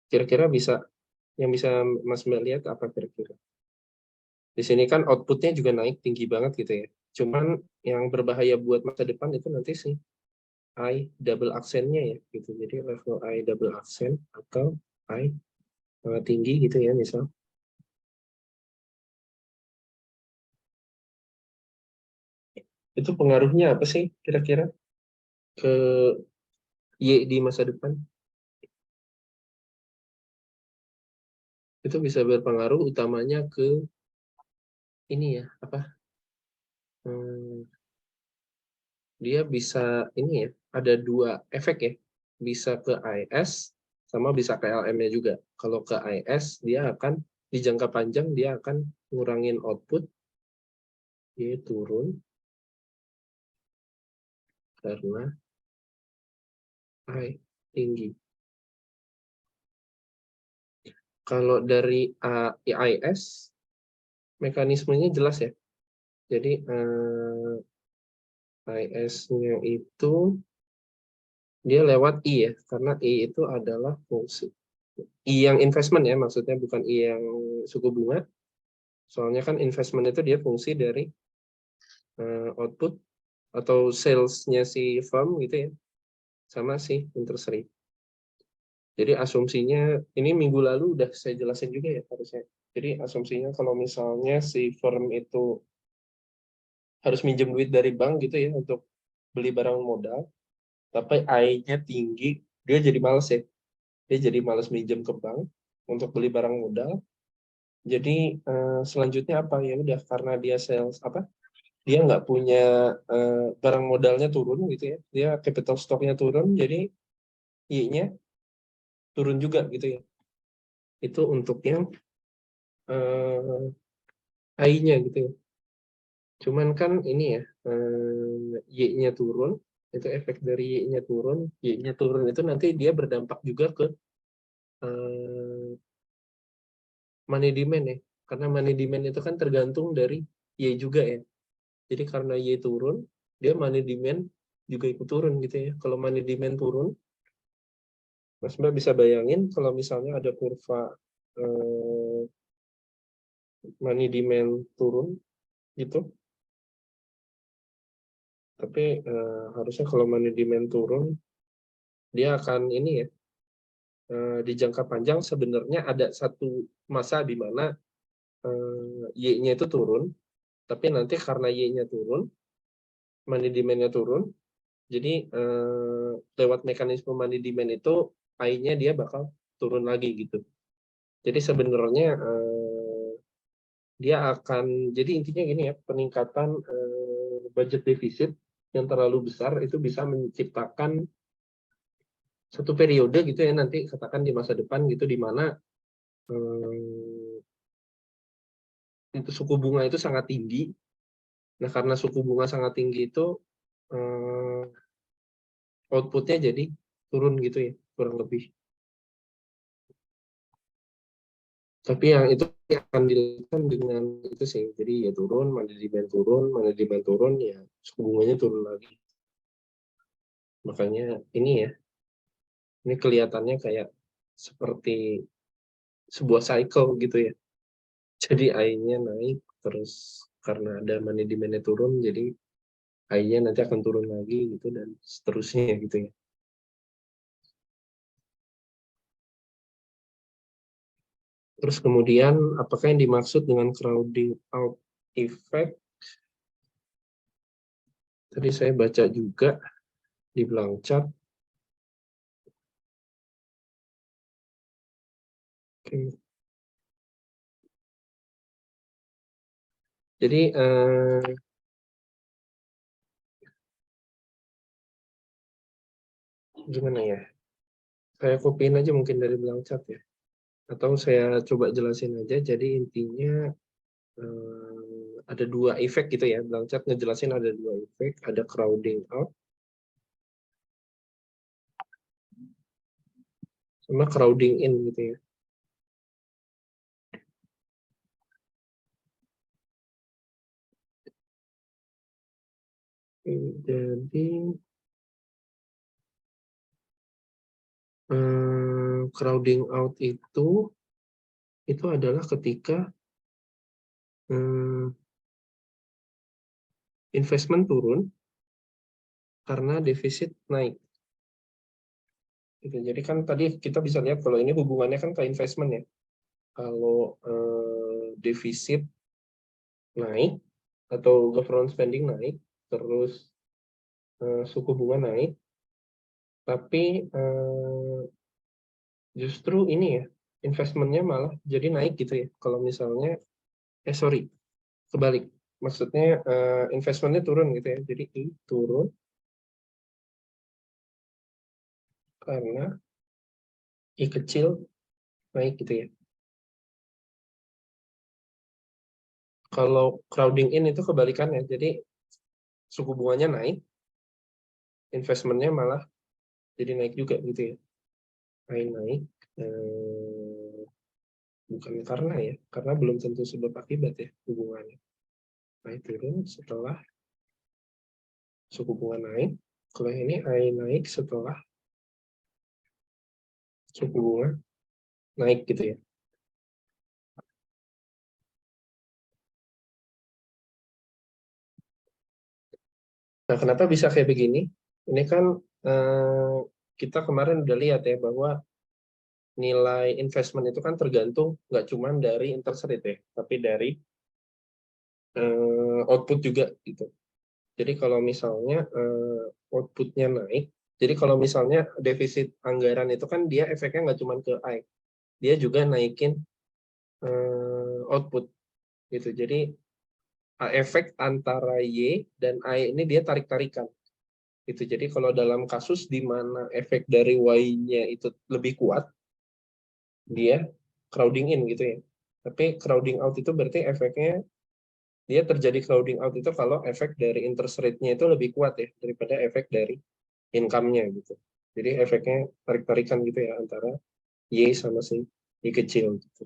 kira-kira yang bisa Mas Mbak lihat apa kira-kira? Di sini kan outputnya juga naik tinggi banget gitu ya. Cuman yang berbahaya buat masa depan itu nanti sih I double aksennya ya gitu. Jadi level I double aksen atau I sangat tinggi gitu ya misal. Itu pengaruhnya apa sih kira-kira ke Y di masa depan? Itu bisa berpengaruh utamanya ke ini ya apa? dia bisa ini ya, ada dua efek ya, bisa ke IS sama bisa ke LM-nya juga. Kalau ke IS dia akan di jangka panjang dia akan ngurangin output, dia turun karena I tinggi. Kalau dari IS mekanismenya jelas ya. Jadi IS-nya itu dia lewat I ya, karena I itu adalah fungsi. I yang investment ya, maksudnya bukan I yang suku bunga. Soalnya kan investment itu dia fungsi dari output atau sales-nya si firm gitu ya, sama si interest rate. Jadi asumsinya, ini minggu lalu udah saya jelasin juga ya harusnya. Jadi asumsinya kalau misalnya si firm itu harus minjem duit dari bank gitu ya untuk beli barang modal, tapi I-nya tinggi, dia jadi males ya. Dia jadi males minjem ke bank untuk beli barang modal. Jadi selanjutnya apa ya udah karena dia sales apa? Dia nggak punya barang modalnya turun gitu ya. Dia capital stock-nya turun, jadi I-nya turun juga gitu ya. Itu untuk yang I-nya gitu ya. Cuman kan ini ya, Y-nya turun, itu efek dari Y-nya turun. Y-nya turun itu nanti dia berdampak juga ke money demand ya. Karena money demand itu kan tergantung dari Y juga ya. Jadi karena Y turun, dia money demand juga ikut turun gitu ya. Kalau money demand turun, Mas Mbak bisa bayangin kalau misalnya ada kurva money demand turun gitu. Tapi harusnya kalau money demand turun, dia akan ini ya, di jangka panjang sebenarnya ada satu masa di mana Y-nya itu turun, tapi nanti karena Y-nya turun, money demand-nya turun, jadi lewat mekanisme money demand itu I-nya dia bakal turun lagi gitu. Jadi sebenarnya dia akan, jadi intinya gini ya, peningkatan budget defisit yang terlalu besar itu bisa menciptakan satu periode gitu ya nanti katakan di masa depan gitu di mana itu suku bunga itu sangat tinggi. Nah karena suku bunga sangat tinggi itu outputnya jadi turun gitu ya kurang lebih. Tapi yang itu akan dilakukan dengan itu sih. Jadi ya turun, mana demand turun, ya suku bunganya turun lagi. Makanya ini ya, ini kelihatannya kayak seperti sebuah cycle gitu ya. Jadi I-nya naik, terus karena ada money demand-nya turun, jadi I-nya nanti akan turun lagi gitu dan seterusnya gitu ya. Terus kemudian apakah yang dimaksud dengan crowding out effect? Tadi saya baca juga di Blanchard. Oke. Jadi gimana ya? Saya kopiin aja mungkin dari Blanchard ya. Atau saya coba jelasin aja. Jadi intinya ada dua efek gitu ya. Blanchard ngejelasin ada dua efek. Ada crowding out sama crowding in gitu ya. Jadi crowding out itu adalah ketika investment turun karena defisit naik. Gitu. Jadi kan tadi kita bisa lihat kalau ini hubungannya kan ke investment ya. Kalau defisit naik atau government spending naik, terus suku bunga naik, tapi justru ini ya investmentnya malah jadi naik gitu ya. Kalau misalnya, kebalik. Maksudnya investmentnya turun gitu ya. Jadi I turun, karena I kecil naik gitu ya. Kalau crowding in itu kebalikannya, jadi suku bunganya naik, investmentnya malah jadi naik juga gitu ya. Naik, bukan karena ya, karena belum tentu sebab akibat ya hubungannya. Naik turun setelah suku bunga naik, kalau ini naik setelah suku bunga naik gitu ya. Nah, kenapa bisa kayak begini? Ini kan kita kemarin udah lihat ya bahwa nilai investment itu kan tergantung nggak cuma dari interest rate ya, tapi dari output juga gitu. Jadi kalau misalnya outputnya naik, jadi kalau misalnya defisit anggaran itu kan dia efeknya nggak cuma ke I, dia juga naikin output gitu. Jadi efek antara Y dan I ini dia tarik-tarikan. Gitu. Jadi kalau dalam kasus di mana efek dari Y-nya itu lebih kuat, dia crowding in gitu ya. Tapi crowding out itu berarti efeknya dia terjadi crowding out itu kalau efek dari interest rate-nya itu lebih kuat ya daripada efek dari income-nya gitu. Jadi efeknya tarik-tarikan gitu ya antara Y sama si Y kecil gitu.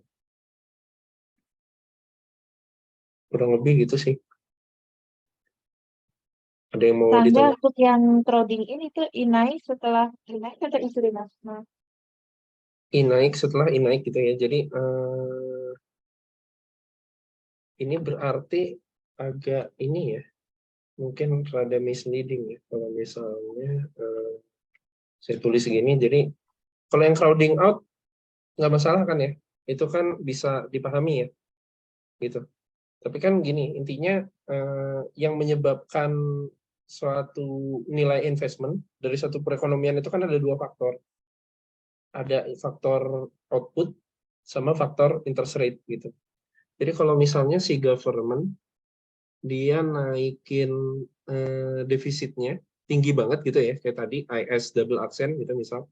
Kurang lebih gitu sih. Ada yang mau Tanda ditanya? untuk yang crowding in itu inai setelah inai atau istri mas? Nah, I naik setelah I naik gitu ya. Jadi ini berarti agak ini ya, mungkin rada misleading ya kalau misalnya saya tulis segini. Jadi kalau yang crowding out nggak masalah kan ya, itu kan bisa dipahami ya gitu. Tapi kan gini, intinya yang menyebabkan suatu nilai investment dari satu perekonomian itu kan ada dua faktor. Ada faktor output sama faktor interest rate gitu. Jadi kalau misalnya si government dia naikin defisitnya tinggi banget gitu ya, kayak tadi IS double accent gitu misal.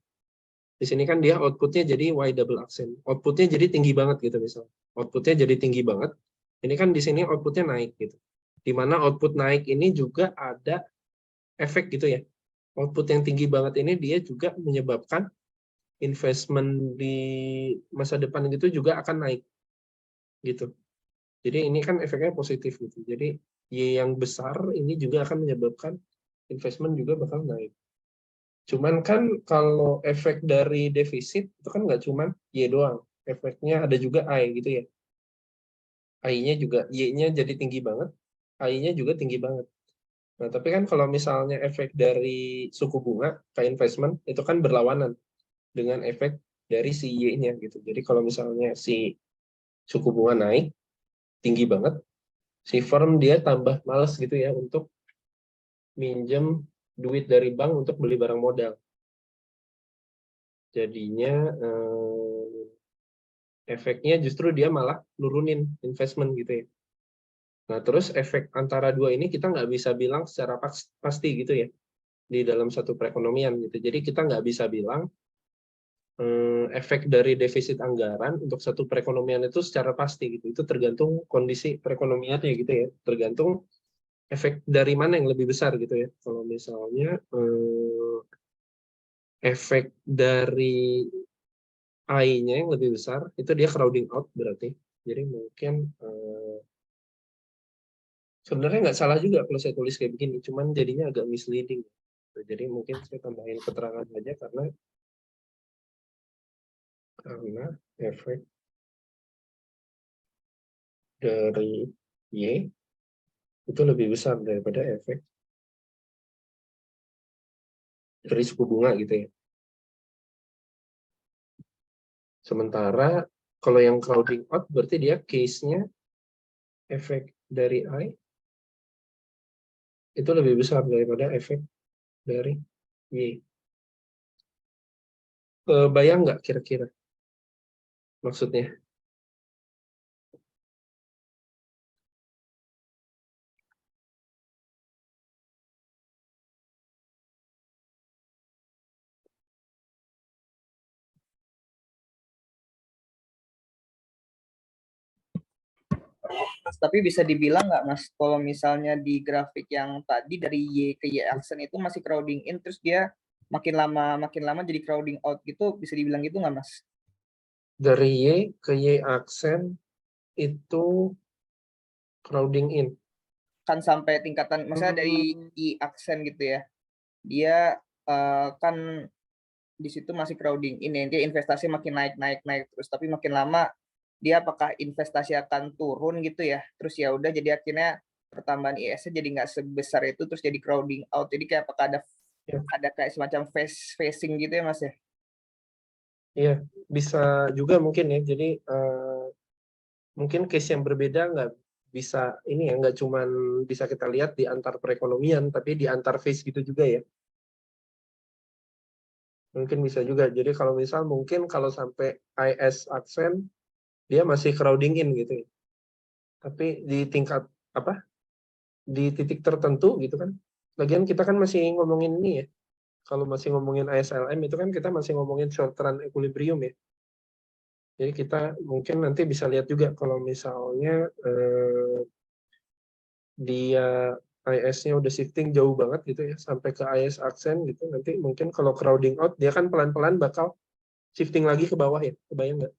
Di sini kan dia outputnya jadi Y double accent. Outputnya jadi tinggi banget gitu misal. Outputnya jadi tinggi banget. Ini kan di sini outputnya naik gitu. Di mana output naik ini juga ada efek gitu ya. Output yang tinggi banget ini dia juga menyebabkan investment di masa depan gitu juga akan naik gitu. Jadi ini kan efeknya positif gitu. Jadi Y yang besar ini juga akan menyebabkan investment juga bakal naik. Cuman kan kalau efek dari defisit itu kan nggak cuman Y doang. Efeknya ada juga I gitu ya. I-nya juga, Y-nya jadi tinggi banget, I-nya juga tinggi banget. Nah, tapi kan kalau misalnya efek dari suku bunga ke investment itu kan berlawanan dengan efek dari si Y-nya gitu. Jadi kalau misalnya si suku bunga naik tinggi banget, si firm dia tambah males gitu ya untuk minjem duit dari bank untuk beli barang modal. Jadinya efeknya justru dia malah nurunin investment gitu ya. Nah, terus efek antara dua ini kita nggak bisa bilang secara pasti gitu ya di dalam satu perekonomian gitu. Jadi kita nggak bisa bilang efek dari defisit anggaran untuk satu perekonomian itu secara pasti gitu. Itu tergantung kondisi perekonomiannya gitu ya. Tergantung efek dari mana yang lebih besar gitu ya. Kalau misalnya efek dari I-nya yang lebih besar, itu dia crowding out berarti. Jadi mungkin sebenarnya nggak salah juga kalau saya tulis kayak begini, cuman jadinya agak misleading. Jadi mungkin saya tambahin keterangan aja karena efek dari Y itu lebih besar daripada efek dari suku bunga gitu ya. Sementara kalau yang crowding out berarti dia case-nya efek dari I itu lebih besar daripada efek dari Y. Bayang nggak kira-kira maksudnya? Tapi bisa dibilang nggak Mas, kalau misalnya di grafik yang tadi dari Y ke Y aksen itu masih crowding in, terus dia makin lama jadi crowding out gitu, bisa dibilang gitu nggak Mas? Dari Y ke Y aksen itu crowding in. Kan sampai tingkatan, maksudnya dari Y aksen gitu ya, dia kan di situ masih crowding in, dia investasi makin naik terus, tapi makin lama dia apakah investasi akan turun gitu ya, terus ya udah jadi akhirnya pertambahan IS-nya jadi nggak sebesar itu, terus jadi crowding out, jadi kayak apakah Ya. ada kayak semacam phasing gitu ya Mas ya? Iya, bisa juga mungkin ya. Jadi mungkin case yang berbeda nggak bisa ini ya, nggak cuman bisa kita lihat di antar perekonomian, tapi di antar phase gitu juga ya. Mungkin bisa juga. Jadi kalau misal mungkin kalau sampai IS aksen dia masih crowding in gitu ya. Tapi di tingkat apa? Di titik tertentu gitu kan. Lagian kita kan masih ngomongin ini ya. Kalau masih ngomongin ISLM itu kan kita masih ngomongin short run equilibrium ya. Jadi kita mungkin nanti bisa lihat juga kalau misalnya dia IS-nya udah shifting jauh banget gitu ya, sampai ke IS aksen gitu, nanti mungkin kalau crowding out, dia kan pelan-pelan bakal shifting lagi ke bawah ya, kebayang nggak?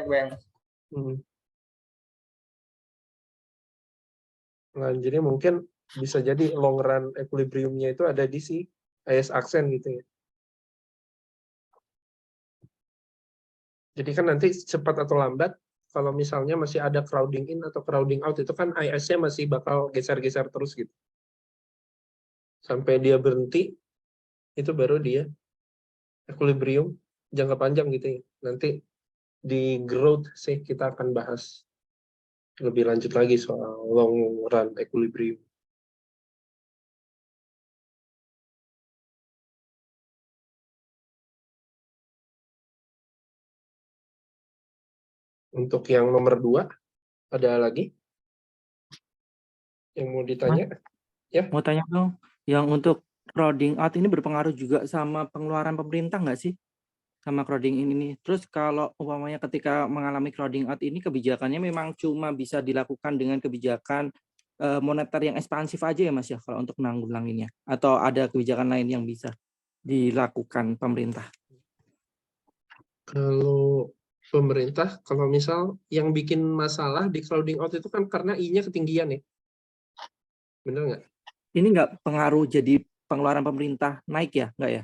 Bayang. Nah, jadi mungkin bisa jadi long run equilibrium-nya itu ada di si IS aksen gitu ya. Jadi kan nanti cepat atau lambat, kalau misalnya masih ada crowding in atau crowding out, itu kan IS-nya masih bakal geser-geser terus gitu. Sampai dia berhenti, itu baru dia equilibrium jangka panjang gitu ya. Nanti di growth sih kita akan bahas lebih lanjut lagi soal long run equilibrium. Untuk yang nomor 2, ada lagi yang mau ditanya? Ya. Mau tanya dong, yang untuk crowding out ini berpengaruh juga sama pengeluaran pemerintah nggak sih? Sama crowding in ini. Terus kalau umpamanya ketika mengalami crowding out ini, kebijakannya memang cuma bisa dilakukan dengan kebijakan moneter yang ekspansif aja ya Mas ya, kalau untuk menanggulanginya? Atau ada kebijakan lain yang bisa dilakukan pemerintah? Kalau pemerintah, kalau misal yang bikin masalah di crowding out itu kan karena I-nya ketinggian ya. Bener nggak? Ini nggak pengaruh jadi pengeluaran pemerintah naik ya? Nggak ya?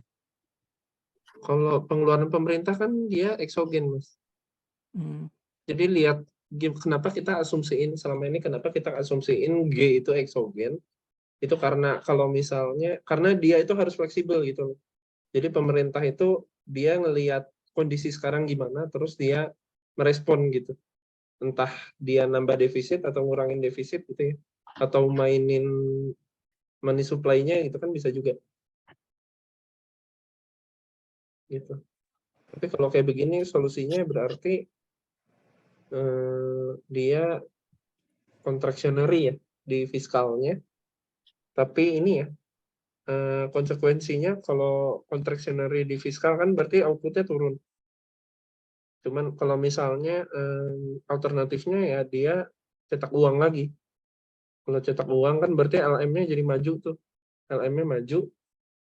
Kalau pengeluaran pemerintah kan dia eksogen, Mas. Jadi lihat kenapa kita asumsiin selama ini, kenapa kita asumsiin G itu eksogen, itu karena kalau misalnya, karena dia itu harus fleksibel gitu. Jadi pemerintah itu dia ngelihat kondisi sekarang gimana, terus dia merespon gitu. Entah dia nambah defisit atau ngurangin defisit gitu ya. Atau mainin money supply-nya itu kan bisa juga. Gitu. Tapi kalau kayak begini solusinya berarti dia contractionary ya di fiskalnya. Tapi ini ya, konsekuensinya kalau contractionary di fiskal kan berarti outputnya turun. Cuman kalau misalnya alternatifnya ya dia cetak uang lagi. Kalau cetak uang kan berarti LM-nya jadi maju tuh. LM-nya maju,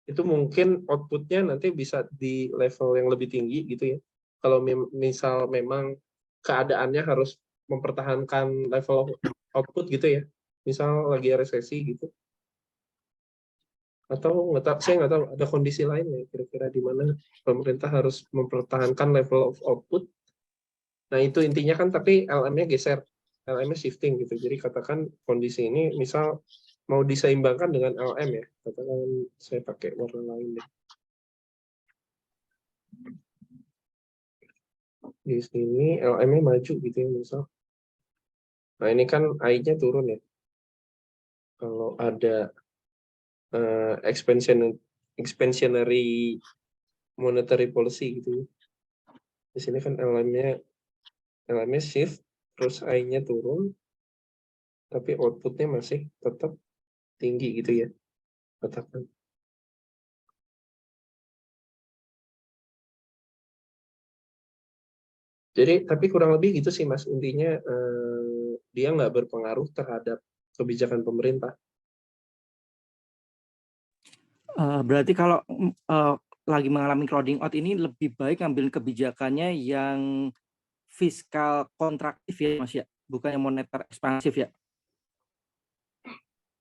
itu mungkin outputnya nanti bisa di level yang lebih tinggi gitu ya. Kalau misal memang keadaannya harus mempertahankan level output gitu ya. Misal lagi resesi gitu. Atau saya nggak tahu ada kondisi lain ya kira-kira di mana pemerintah harus mempertahankan level of output. Nah itu intinya kan, tapi LM-nya geser, LM-nya shifting gitu. Jadi katakan kondisi ini misal mau diseimbangkan dengan LM ya, katakan saya pakai warna lain deh. Di sini LM-nya maju gitu ya misal. Nah ini kan I-nya turun ya. Kalau ada expansionary monetary policy gitu ya. Di sini kan LM-nya shift, terus I-nya turun, tapi outputnya masih tetap tinggi gitu ya, katakan. Jadi tapi kurang lebih gitu sih Mas, intinya dia nggak berpengaruh terhadap kebijakan pemerintah. Berarti kalau lagi mengalami crowding out ini lebih baik ngambil kebijakannya yang fiskal kontraktif ya Mas ya, bukan yang moneter ekspansif ya?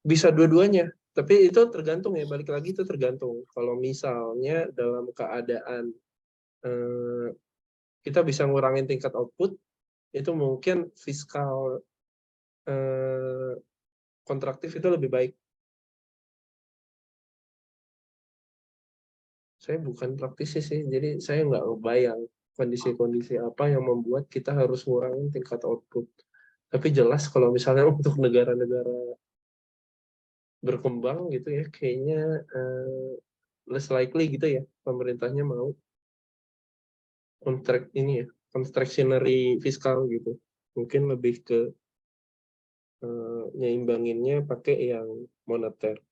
Bisa dua-duanya, tapi itu tergantung ya, balik lagi itu tergantung. Kalau misalnya dalam keadaan kita bisa ngurangin tingkat output, itu mungkin fiskal kontraktif itu lebih baik. Saya bukan praktisi sih, jadi saya nggak ngebayang kondisi-kondisi apa yang membuat kita harus ngurangin tingkat output. Tapi jelas kalau misalnya untuk negara-negara berkembang gitu ya, kayaknya less likely gitu ya pemerintahnya mau contractionary fiskal gitu. Mungkin lebih ke nyeimbanginnya pakai yang moneter.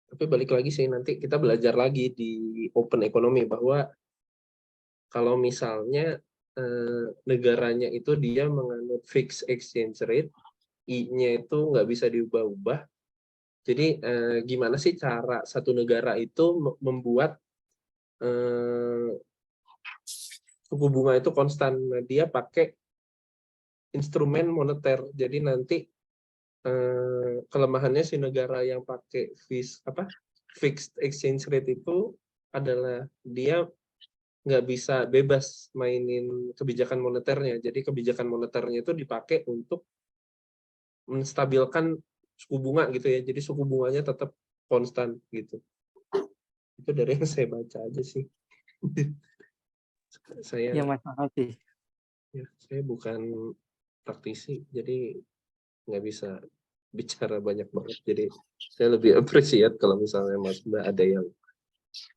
Tapi balik lagi sih, nanti kita belajar lagi di open economy bahwa kalau misalnya negaranya itu dia menganut fixed exchange rate, I-nya itu nggak bisa diubah-ubah. Jadi gimana sih cara satu negara itu membuat suku bunga itu konstan? Nah, dia pakai instrumen moneter. Jadi nanti kelemahannya si negara yang pakai fixed exchange rate itu adalah dia nggak bisa bebas mainin kebijakan moneternya. Jadi kebijakan moneternya itu dipakai untuk menstabilkan suku bunga gitu ya. Jadi suku bunganya tetap konstan gitu. Itu dari yang saya baca aja sih. Ya Mas, makasih. Saya bukan praktisi, jadi nggak bisa bicara banyak banget. Jadi saya lebih appreciate kalau misalnya Mas Mbak ada yang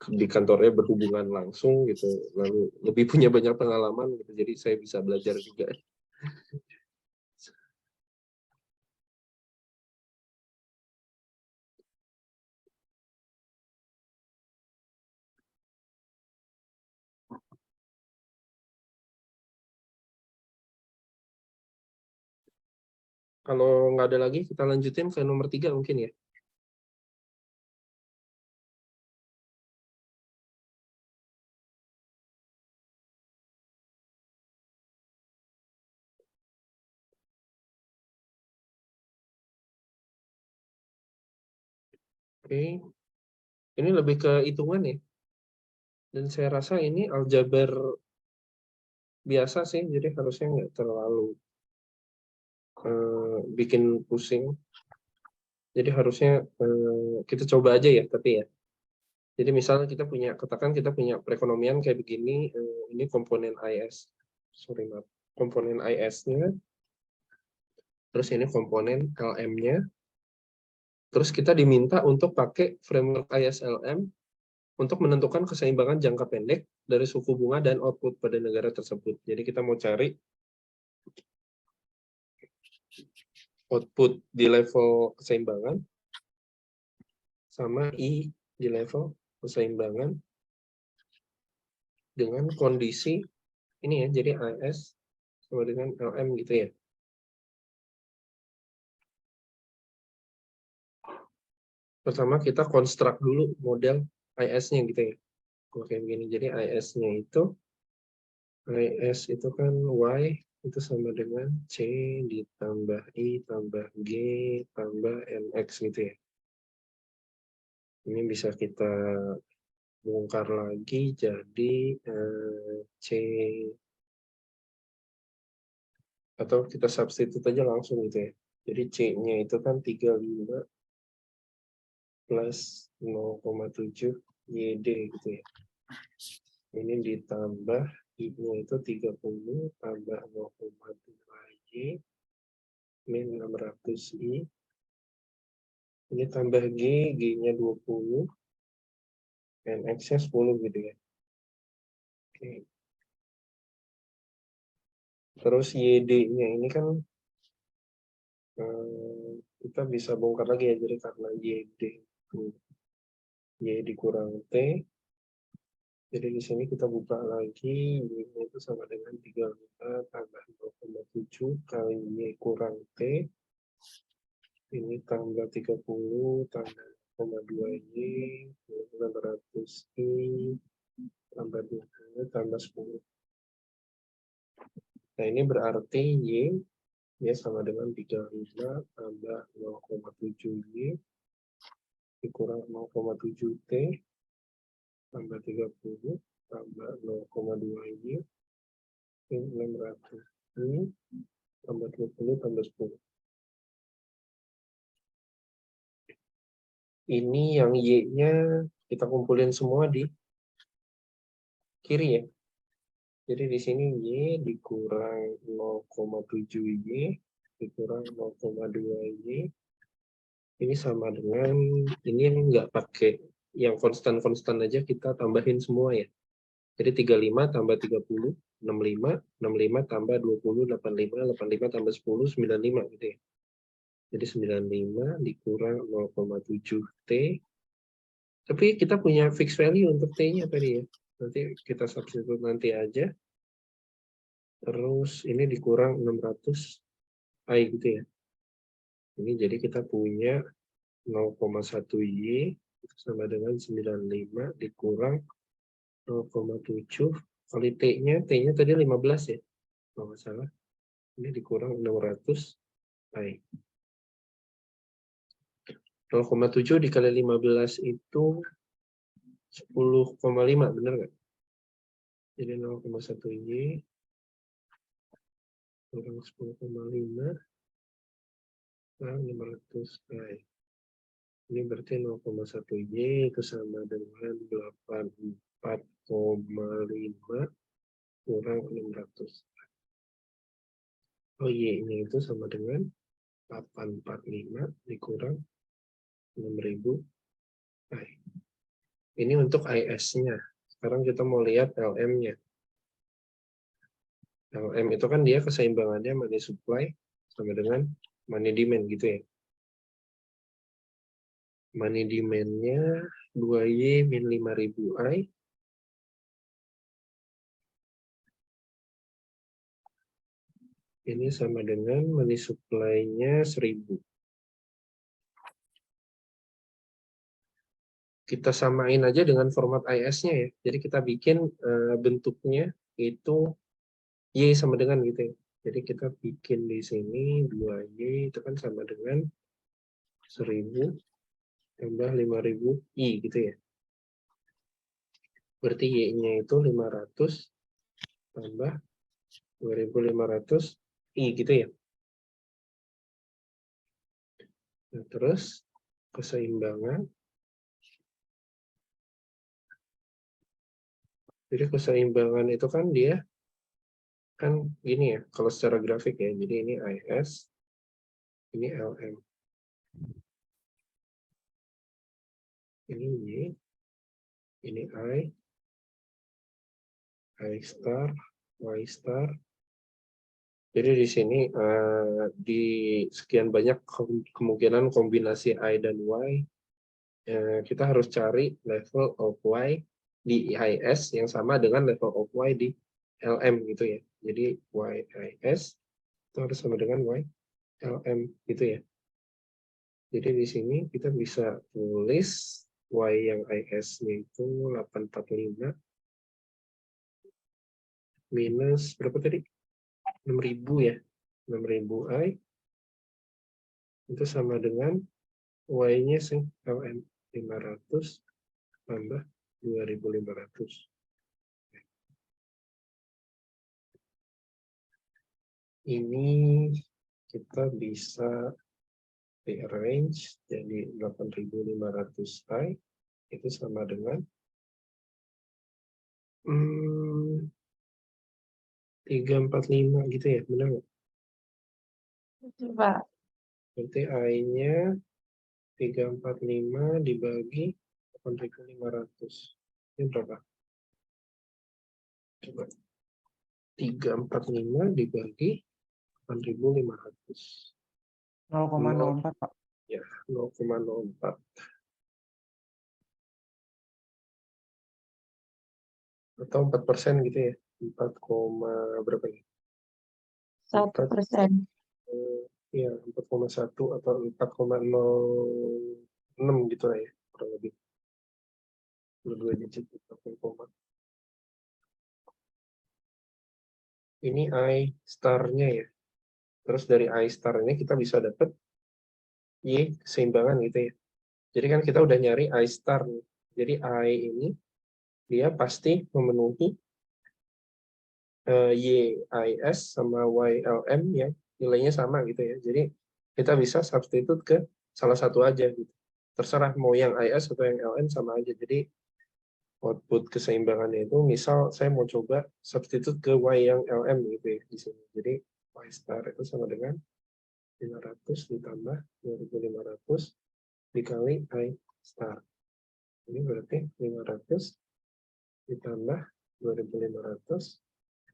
di kantornya berhubungan langsung gitu, lalu lebih punya banyak pengalaman gitu, jadi saya bisa belajar juga. Kalau nggak ada lagi, kita lanjutin ke nomor 3 mungkin ya. Oke, ini lebih ke hitungan ya. Dan saya rasa ini aljabar biasa sih, jadi harusnya nggak terlalu bikin pusing. Jadi harusnya kita coba aja ya, tapi ya. Jadi misalnya kita punya, katakan kita punya perekonomian kayak begini, ini komponen IS, komponen IS-nya, terus ini komponen LM-nya, terus kita diminta untuk pakai framework ISLM untuk menentukan keseimbangan jangka pendek dari suku bunga dan output pada negara tersebut. Jadi kita mau cari output di level keseimbangan sama I di level keseimbangan dengan kondisi ini ya, jadi IS sama dengan LM gitu ya. Pertama kita konstruk dulu model IS-nya gitu ya. Oke begini, jadi IS-nya itu kan Y itu sama dengan C ditambah I tambah G tambah NX gitu ya. Ini bisa kita bongkar lagi jadi C, atau kita substitute aja langsung gitu ya. Jadi C-nya itu kan 35 plus 0,7 YD gitu ya. Ini ditambah I-nya itu 30 tambah 0,2 Y min 600 I. Ini tambah G, G-nya 20, NX-nya 10 gitu ya. Oke. Terus YD-nya ini kan kita bisa bongkar lagi ya, jadi karena YD Y dikurang T Jadi di sini kita buka lagi, Y-nya itu sama dengan 35 tambah 0,7 kali Y kurang T. Ini tambah 30 tambah 0,2Y, 600Y, tambah 20, tambah 10. Nah, ini berarti Y ya sama dengan 35 tambah 0,7Y dikurang 0,7T tambah 30 tambah 0,2Y ini 600 ini tambah 20 tambah 10. Ini yang Y-nya kita kumpulin semua di kiri ya. Jadi di sini Y dikurang 0,7Y dikurang 0,2Y ini sama dengan ini yang nggak pakai yang konstan-konstan aja kita tambahin semua ya. Jadi 35 tambah 30, 65, 65 tambah 20, 85, 85 tambah 10, 95 gitu ya. Jadi 95 dikurang 0,7T. Tapi kita punya fixed value untuk T-nya tadi ya. Nanti kita substitute nanti aja. Terus ini dikurang 600 I gitu ya. Ini jadi kita punya 0,1Y sama dengan 95 dikurang 0,7 kali T-nya tadi 15 ya. Kalau nggak salah. Ini dikurang 600 I. 0,7 dikali 15 itu 10,5, benar nggak? Jadi 0,1Y kurang 10,5 kurang 500 I. Ini berarti 0,1Y itu sama dengan 84,5 kurang 600. Oh, Y-nya itu sama dengan 845 dikurang 6.000 I. Ini untuk IS-nya. Sekarang kita mau lihat LM-nya. LM itu kan dia keseimbangannya money supply sama dengan money demand gitu ya. Money demand-nya 2Y min 5.000 I. Ini sama dengan money supply-nya 1.000. Kita samain aja dengan format IS-nya ya. Jadi kita bikin bentuknya itu Y sama dengan gitu ya. Jadi kita bikin di sini 2Y itu kan sama dengan 1.000 tambah 5.000 I gitu ya. Berarti Y-nya itu 500 tambah 2.500 I gitu ya. Nah, terus keseimbangan. Jadi keseimbangan itu kan dia kan gini ya, kalau secara grafik ya. Jadi ini IS, ini LM. Ini Y, ini I star, Y star. Jadi di sini di sekian banyak kemungkinan kombinasi I dan Y, kita harus cari level of Y di IS yang sama dengan level of Y di LM gitu ya. Jadi YIS itu harus sama dengan YLM gitu ya. Jadi di sini kita bisa tulis Y yang IS-nya itu 845 minus berapa tadi? 6.000 ya. 6.000 I itu sama dengan Y-nya sih LM 500 tambah 2.500. Ini kita bisa rearrange jadi 8.500 I itu sama dengan 345 gitu ya, benar nggak? Coba. Berarti I-nya 345 dibagi 8.500. Ini berapa? Coba. 345 dibagi 8.500. 0,04 Pak. Ya, 0,04. atau 4% gitu ya, 4, berapa ya? 1%. Iya, 4,1 atau 4,06 gitu lah ya, kurang lebih. 2 digit. Ini I star-nya ya. Terus dari I star-nya kita bisa dapat Y keseimbangan gitu ya. Jadi kan kita udah nyari I star nih. Jadi I ini dia pasti memenuhi YIS sama YLM yang nilainya sama gitu ya. Jadi kita bisa substitute ke salah satu aja gitu. Terserah mau yang IS atau yang LN sama aja. Jadi output keseimbangannya itu misal saya mau coba substitute ke Y yang LM gitu ya di sini. Jadi Y star itu sama dengan 500 ditambah 2500 dikali I star. Ini berarti 500 ditambah 2500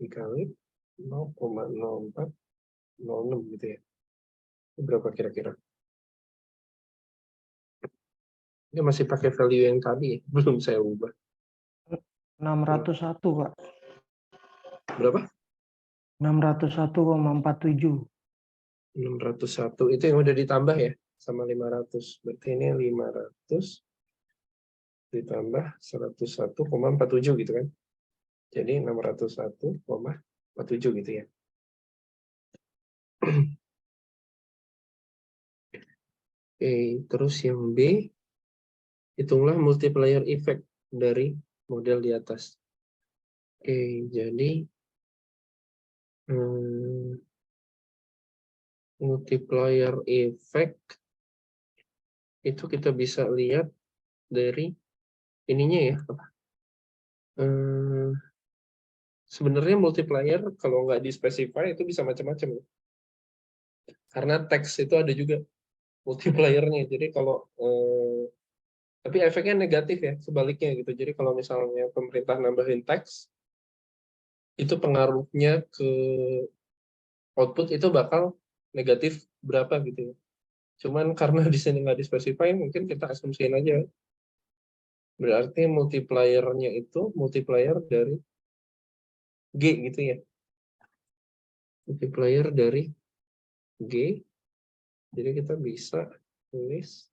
dikali 0,0406 gitu ya. Ini berapa kira-kira? Ini masih pakai value yang tadi ya? Belum saya ubah. 601, Pak. Berapa? 601,47. 601 itu yang udah ditambah ya sama 500. Berarti ini 500 ditambah 101,47 gitu kan. Jadi 601,47 gitu ya. Oke, terus yang B, hitunglah multiplier effect dari model di atas. Oke, jadi multiplier effect itu kita bisa lihat dari ininya ya. Sebenarnya multiplier kalau nggak di-specify itu bisa macam-macam ya. Karena teks itu ada juga multipliernya. Jadi kalau tapi efeknya negatif ya, sebaliknya gitu. Jadi kalau misalnya pemerintah nambahin teks, itu pengaruhnya ke output itu bakal negatif berapa gitu ya. Cuman karena di sini nggak di-specify, mungkin kita asumsiin aja. Berarti multipliernya itu multiplier dari G gitu ya. Multiplier dari G. Jadi kita bisa tulis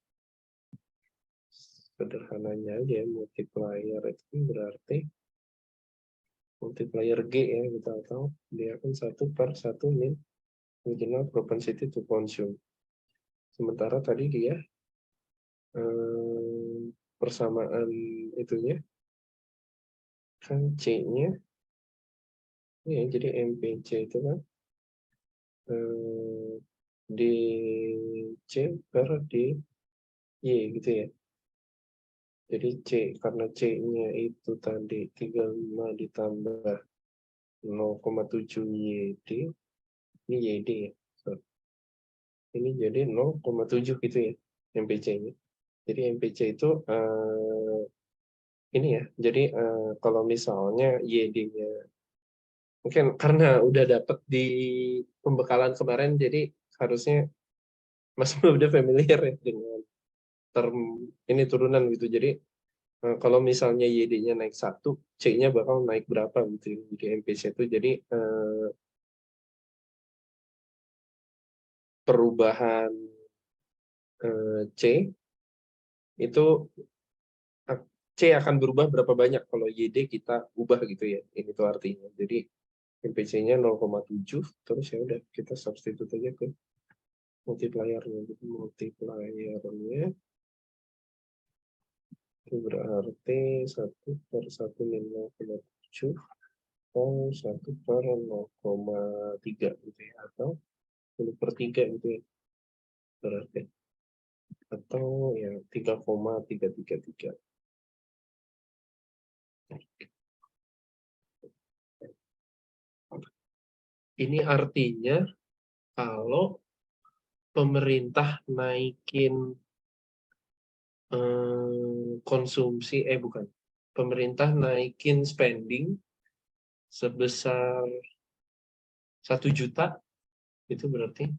sederhananya aja, multiplier itu berarti multiplier G ya, kita tahu dia akan 1/1 min original propensity to consume. Sementara tadi dia persamaan itunya kan C-nya ya, jadi MPC itu kan DC per DY gitu ya. Jadi C, karena C-nya itu tadi 35 ditambah 0,7 YD, ini YD ya. Ini jadi 0,7 gitu ya, MPC-nya. Jadi MPC itu ini ya, jadi kalau misalnya YD-nya, mungkin karena udah dapet di pembekalan kemarin, jadi harusnya Mas udah familiar ya dengan term ini turunan gitu. Jadi kalau misalnya YD-nya naik 1, C-nya bakal naik berapa gitu ya. Jadi MPC itu jadi perubahan C itu C akan berubah berapa banyak kalau YD kita ubah gitu ya. Ini tuh artinya. Jadi MPC-nya 0,7, terus ya udah kita substitute aja ke multipliernya. Jadi multipliernya itu berarti 1/1 min 0,7 atau 1/0,3 gitu ya, atau 10/3 gitu ya berarti, atau ya 3,333. Ini artinya kalau pemerintah naikin konsumsi, bukan, pemerintah naikin spending sebesar 1 juta, itu berarti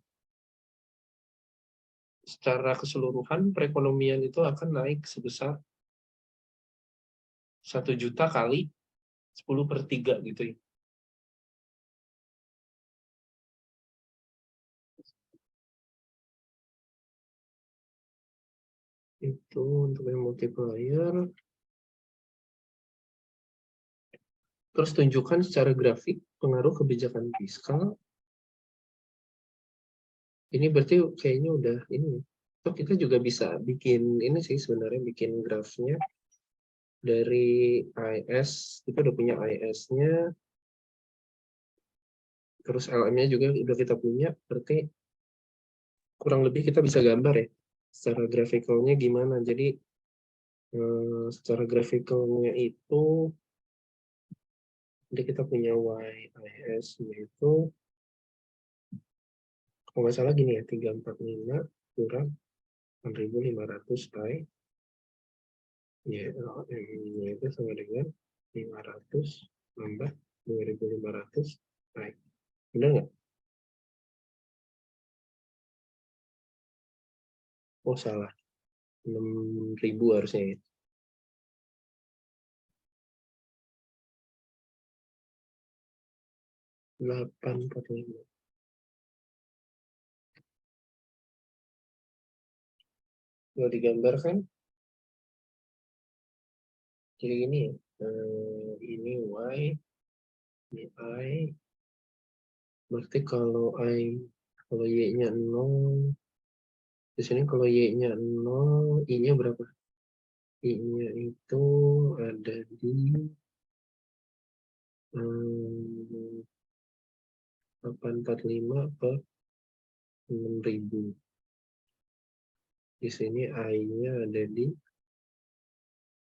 secara keseluruhan perekonomian itu akan naik sebesar 1 juta kali 10/3 gitu ya. Itu untuk yang multiplier. Terus tunjukkan secara grafik pengaruh kebijakan fiskal. Ini berarti kayaknya udah ini. Atau kita juga bisa bikin ini sih sebenarnya, bikin grafnya dari IS. Kita udah punya IS-nya. Terus LM-nya juga udah kita punya. Berarti kurang lebih kita bisa gambar ya. Secara grafikalnya gimana. Jadi secara grafikalnya itu jadi kita punya YIS yaitu kalau nggak salah gini ya, 345 kurang 6.500 pi ya, LM-nya itu sama dengan 500 tambah 2.500 pi. Benar nggak? Oh salah, 6.000 harusnya ya. 845. Kalau digambarkan jadi gini ya, ini Y, ini I, berarti kalau Y-nya 0, di sini kalau Y-nya 0, I-nya berapa? I-nya itu ada di 845 per 6.000. Di sini I-nya ada di,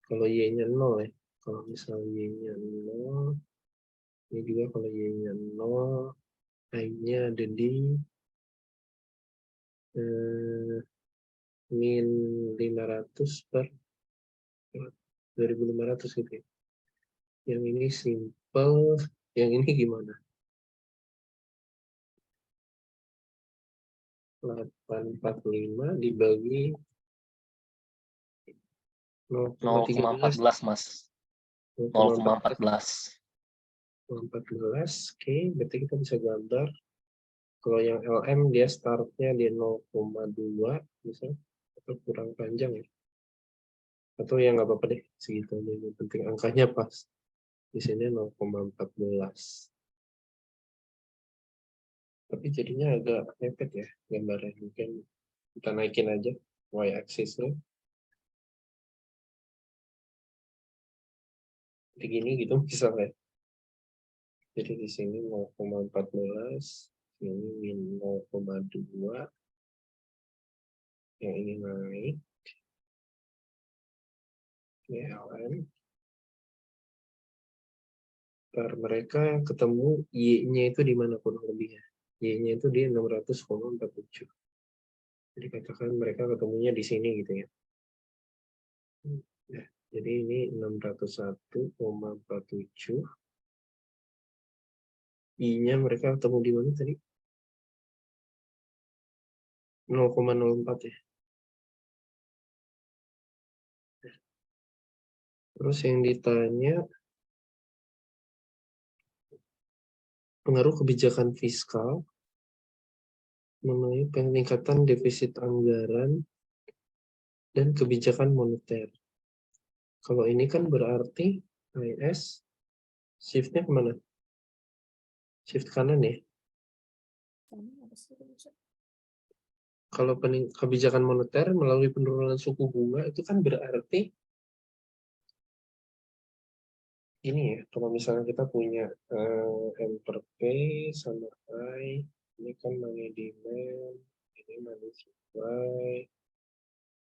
kalau Y-nya 0 ya, kalau misal Y-nya 0, ini juga kalau Y-nya 0, I-nya ada di min 500 per 2.500 gitu ya. Yang ini simple, yang ini gimana? 845 dibagi 0,13, 0,14 Mas. 0,14. 0,14. Oke, berarti kita bisa gambar. Kalau yang LM dia startnya di 0,2 bisa, atau kurang panjang ya. Atau ya nggak apa-apa deh, segitu aja. Yang penting angkanya pas. Di sini 0,14. Tapi jadinya agak mepet ya gambarnya. Mungkin kita naikin aja y-axisnya. Seperti gini gitu misalnya. Jadi di sini 0,14, ini min 0,2, yang ini naik, ini LM. Ntar mereka ketemu Y-nya itu di mana kurang lebih ya. Y-nya itu di 600,47. Jadi katakan mereka ketemunya di sini gitu ya. Nah, jadi ini 601,47. I-nya mereka ketemu di mana tadi? 0,04 ya. Terus yang ditanya pengaruh kebijakan fiskal mengenai peningkatan defisit anggaran dan kebijakan moneter. Kalau ini kan berarti IS shift-nya kemana? Shift kanan ya. Kalau kebijakan moneter melalui penurunan suku bunga itu kan berarti ini ya. Kalau misalnya kita punya M per P sama I, ini kan money demand, ini money supply.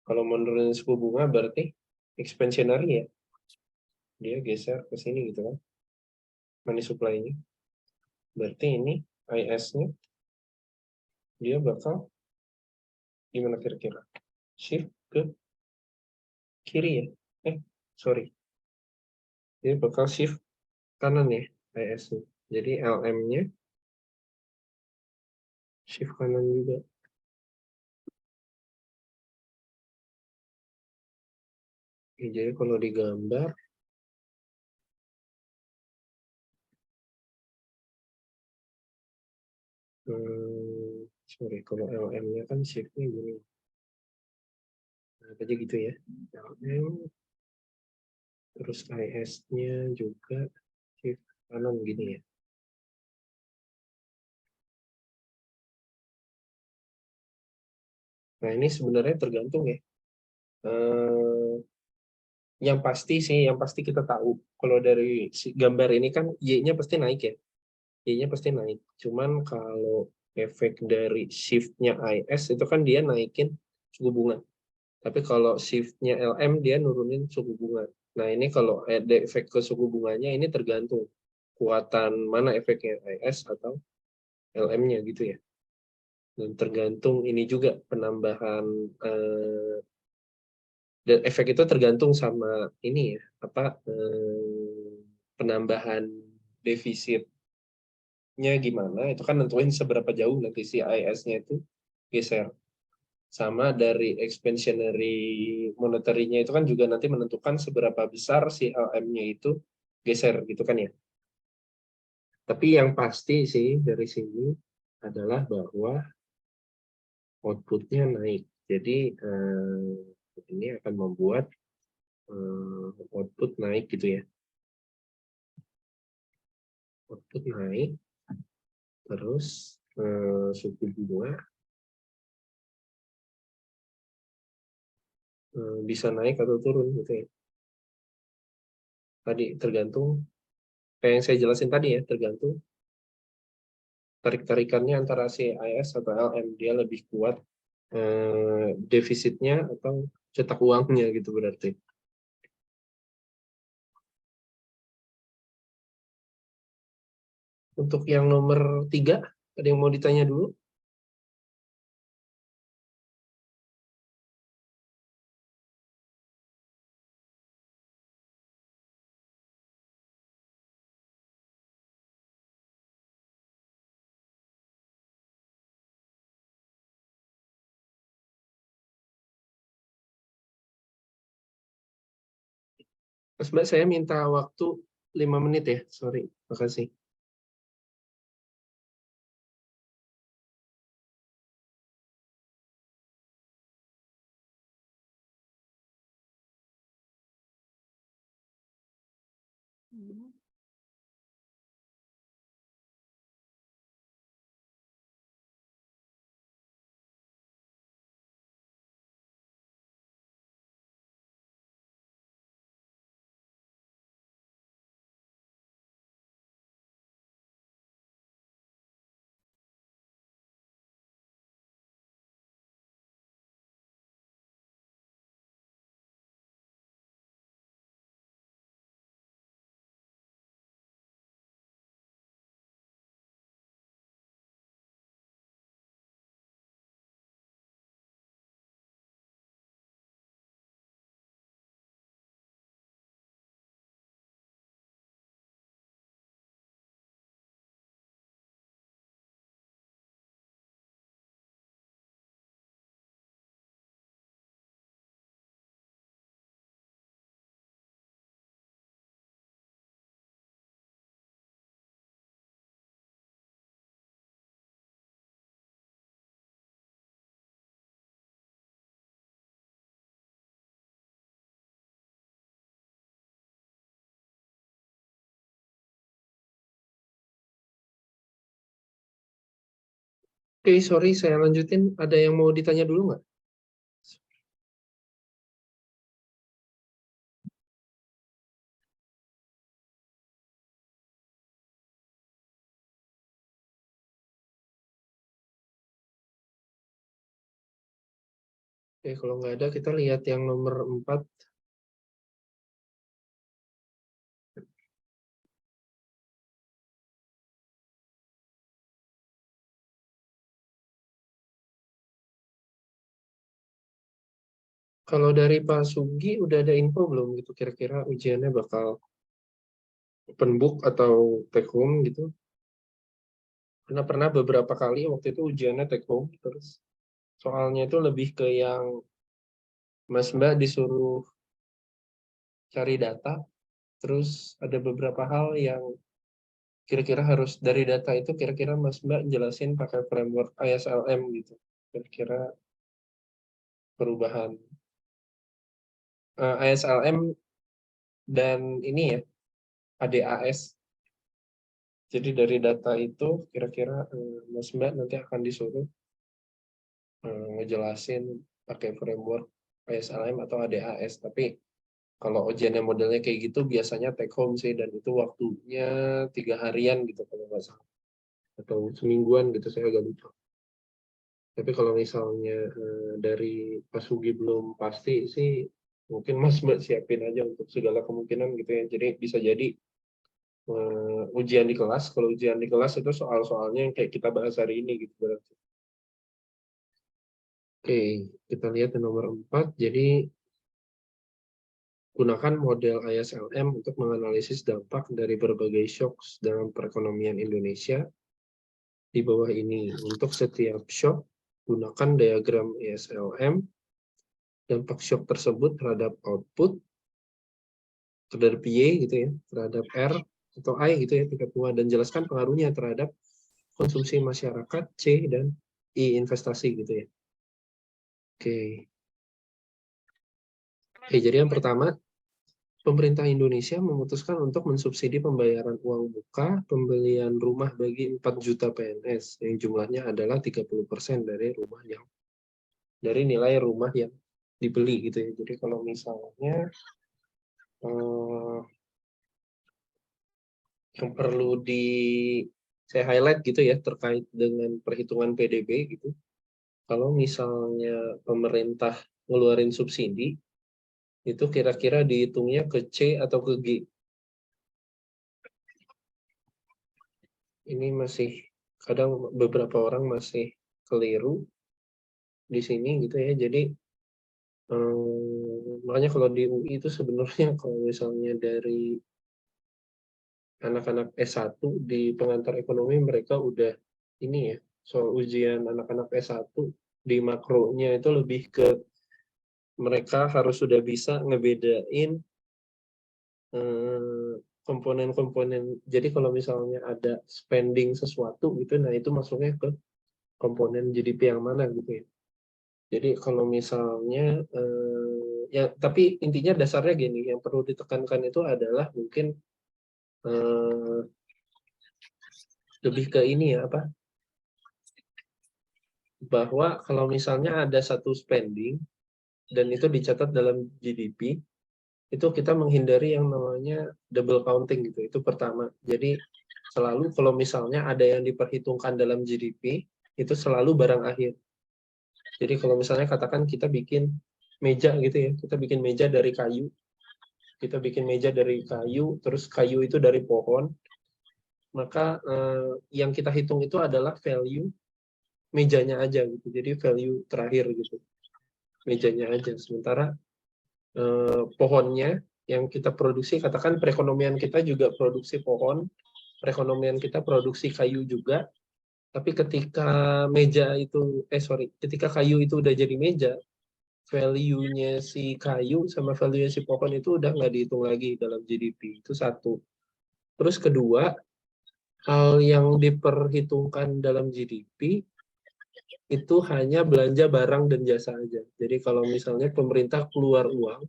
Kalau menurunin suku bunga berarti expansionary ya. Dia geser ke sini gitu kan. Money supply-nya. Berarti ini IS-nya dia bakal gimana kira-kira? Shift ke kiri ya? Sorry. Dia bakal shift kanan ya IS-nya. Jadi LM-nya shift kanan juga. Jadi kalau digambar Sorry, kalau LM-nya kan shift-nya gini. Nah, aja gitu ya. LM, terus IS-nya juga shift kanan gini ya. Nah, ini sebenarnya tergantung ya. Yang pasti sih, yang pasti kita tahu kalau dari gambar ini kan Y-nya pasti naik ya. Y-nya pasti naik. Cuman kalau efek dari shift-nya IS itu kan dia naikin suku bunga. Tapi kalau shift-nya LM dia nurunin suku bunga. Nah, ini kalau ada efek ke suku bunganya ini tergantung kuatan mana efeknya IS atau LM-nya gitu ya. Dan tergantung ini juga penambahan dan efek itu tergantung sama ini ya, apa penambahan defisitnya gimana, itu kan nentuin seberapa jauh nanti si IS-nya itu geser. Sama dari expansionary monetary-nya itu kan juga nanti menentukan seberapa besar si LM-nya itu geser gitu kan ya. Tapi yang pasti sih dari sini adalah bahwa output-nya naik. Jadi ini akan membuat output naik gitu ya. Output naik, terus suku bunga bisa naik atau turun gitu ya. Tadi tergantung kayak yang saya jelasin tadi ya, tergantung tarik-tarikannya antara CIS atau LM, dia lebih kuat defisitnya atau cetak uangnya gitu berarti. Untuk yang nomor 3, ada yang mau ditanya dulu? Mas Mbak, saya minta waktu 5 menit ya, sorry, makasih. Oke, sorry, saya lanjutin. Ada yang mau ditanya dulu nggak? Oke, kalau nggak ada, kita lihat yang nomor 4. Kalau dari Pak Sugi, udah ada info belum gitu, kira-kira ujiannya bakal open book atau take home gitu? Karena pernah beberapa kali waktu itu ujiannya take home, terus soalnya itu lebih ke yang Mas Mbak disuruh cari data, terus ada beberapa hal yang kira-kira harus dari data itu kira-kira Mas Mbak jelasin pakai framework ISLM gitu. Kira-kira perubahan ISLM dan ini ya ADAS. Jadi dari data itu kira-kira Mas Mbak nanti akan disuruh ngejelasin pakai framework ISLM atau ADAS. Tapi kalau ujiannya modelnya kayak gitu biasanya take home sih, dan itu waktunya 3 harian gitu kalau nggak salah, atau semingguan gitu, saya agak lupa. Tapi kalau misalnya dari Mas Hugi belum pasti sih, mungkin Mas Mbak siapin aja untuk segala kemungkinan gitu ya. Jadi bisa jadi ujian di kelas, kalau ujian di kelas itu soal-soalnya yang kayak kita bahas hari ini gitu berarti. Oke, kita lihat yang nomor 4. Jadi gunakan model ISLM untuk menganalisis dampak dari berbagai shock dalam perekonomian Indonesia di bawah ini. Untuk setiap shock, gunakan diagram ISLM, dampak shock tersebut terhadap output, terhadap Y gitu ya, terhadap R atau I gitu ya, tingkat bunga, dan jelaskan pengaruhnya terhadap konsumsi masyarakat, C dan I investasi gitu ya. Oke. Oke, jadi yang pertama, pemerintah Indonesia memutuskan untuk mensubsidi pembayaran uang muka pembelian rumah bagi 4 juta PNS yang jumlahnya adalah 30% dari nilai rumah yang dibeli gitu ya. Jadi kalau misalnya yang perlu saya highlight gitu ya terkait dengan perhitungan PDB gitu. Kalau misalnya pemerintah ngeluarin subsidi, itu kira-kira dihitungnya ke C atau ke G. Ini masih kadang beberapa orang masih keliru di sini gitu ya. Jadi makanya kalau di UI itu sebenarnya kalau misalnya dari anak-anak S1 di pengantar ekonomi, mereka udah ini ya, soal ujian anak-anak S1 di makronya itu lebih ke mereka harus sudah bisa ngebedain komponen-komponen. Jadi kalau misalnya ada spending sesuatu gitu, nah itu masuknya ke komponen GDP yang mana gitu ya. Jadi kalau misalnya ya, tapi intinya dasarnya gini, yang perlu ditekankan itu adalah mungkin lebih ke ini ya, apa, bahwa kalau misalnya ada satu spending dan itu dicatat dalam GDP, itu kita menghindari yang namanya double counting gitu. Itu pertama. Jadi selalu kalau misalnya ada yang diperhitungkan dalam GDP, itu selalu barang akhir. Jadi kalau misalnya katakan kita bikin meja gitu ya, kita bikin meja dari kayu, terus kayu itu dari pohon, maka yang kita hitung itu adalah value mejanya aja gitu. Jadi value terakhir gitu, mejanya aja. Sementara pohonnya yang kita produksi, katakan perekonomian kita juga produksi pohon, perekonomian kita produksi kayu juga, tapi ketika ketika kayu itu udah jadi meja, value-nya si kayu sama value-nya si pohon itu udah nggak dihitung lagi dalam GDP. Itu satu. Terus kedua, hal yang diperhitungkan dalam GDP itu hanya belanja barang dan jasa aja. Jadi kalau misalnya pemerintah keluar uang,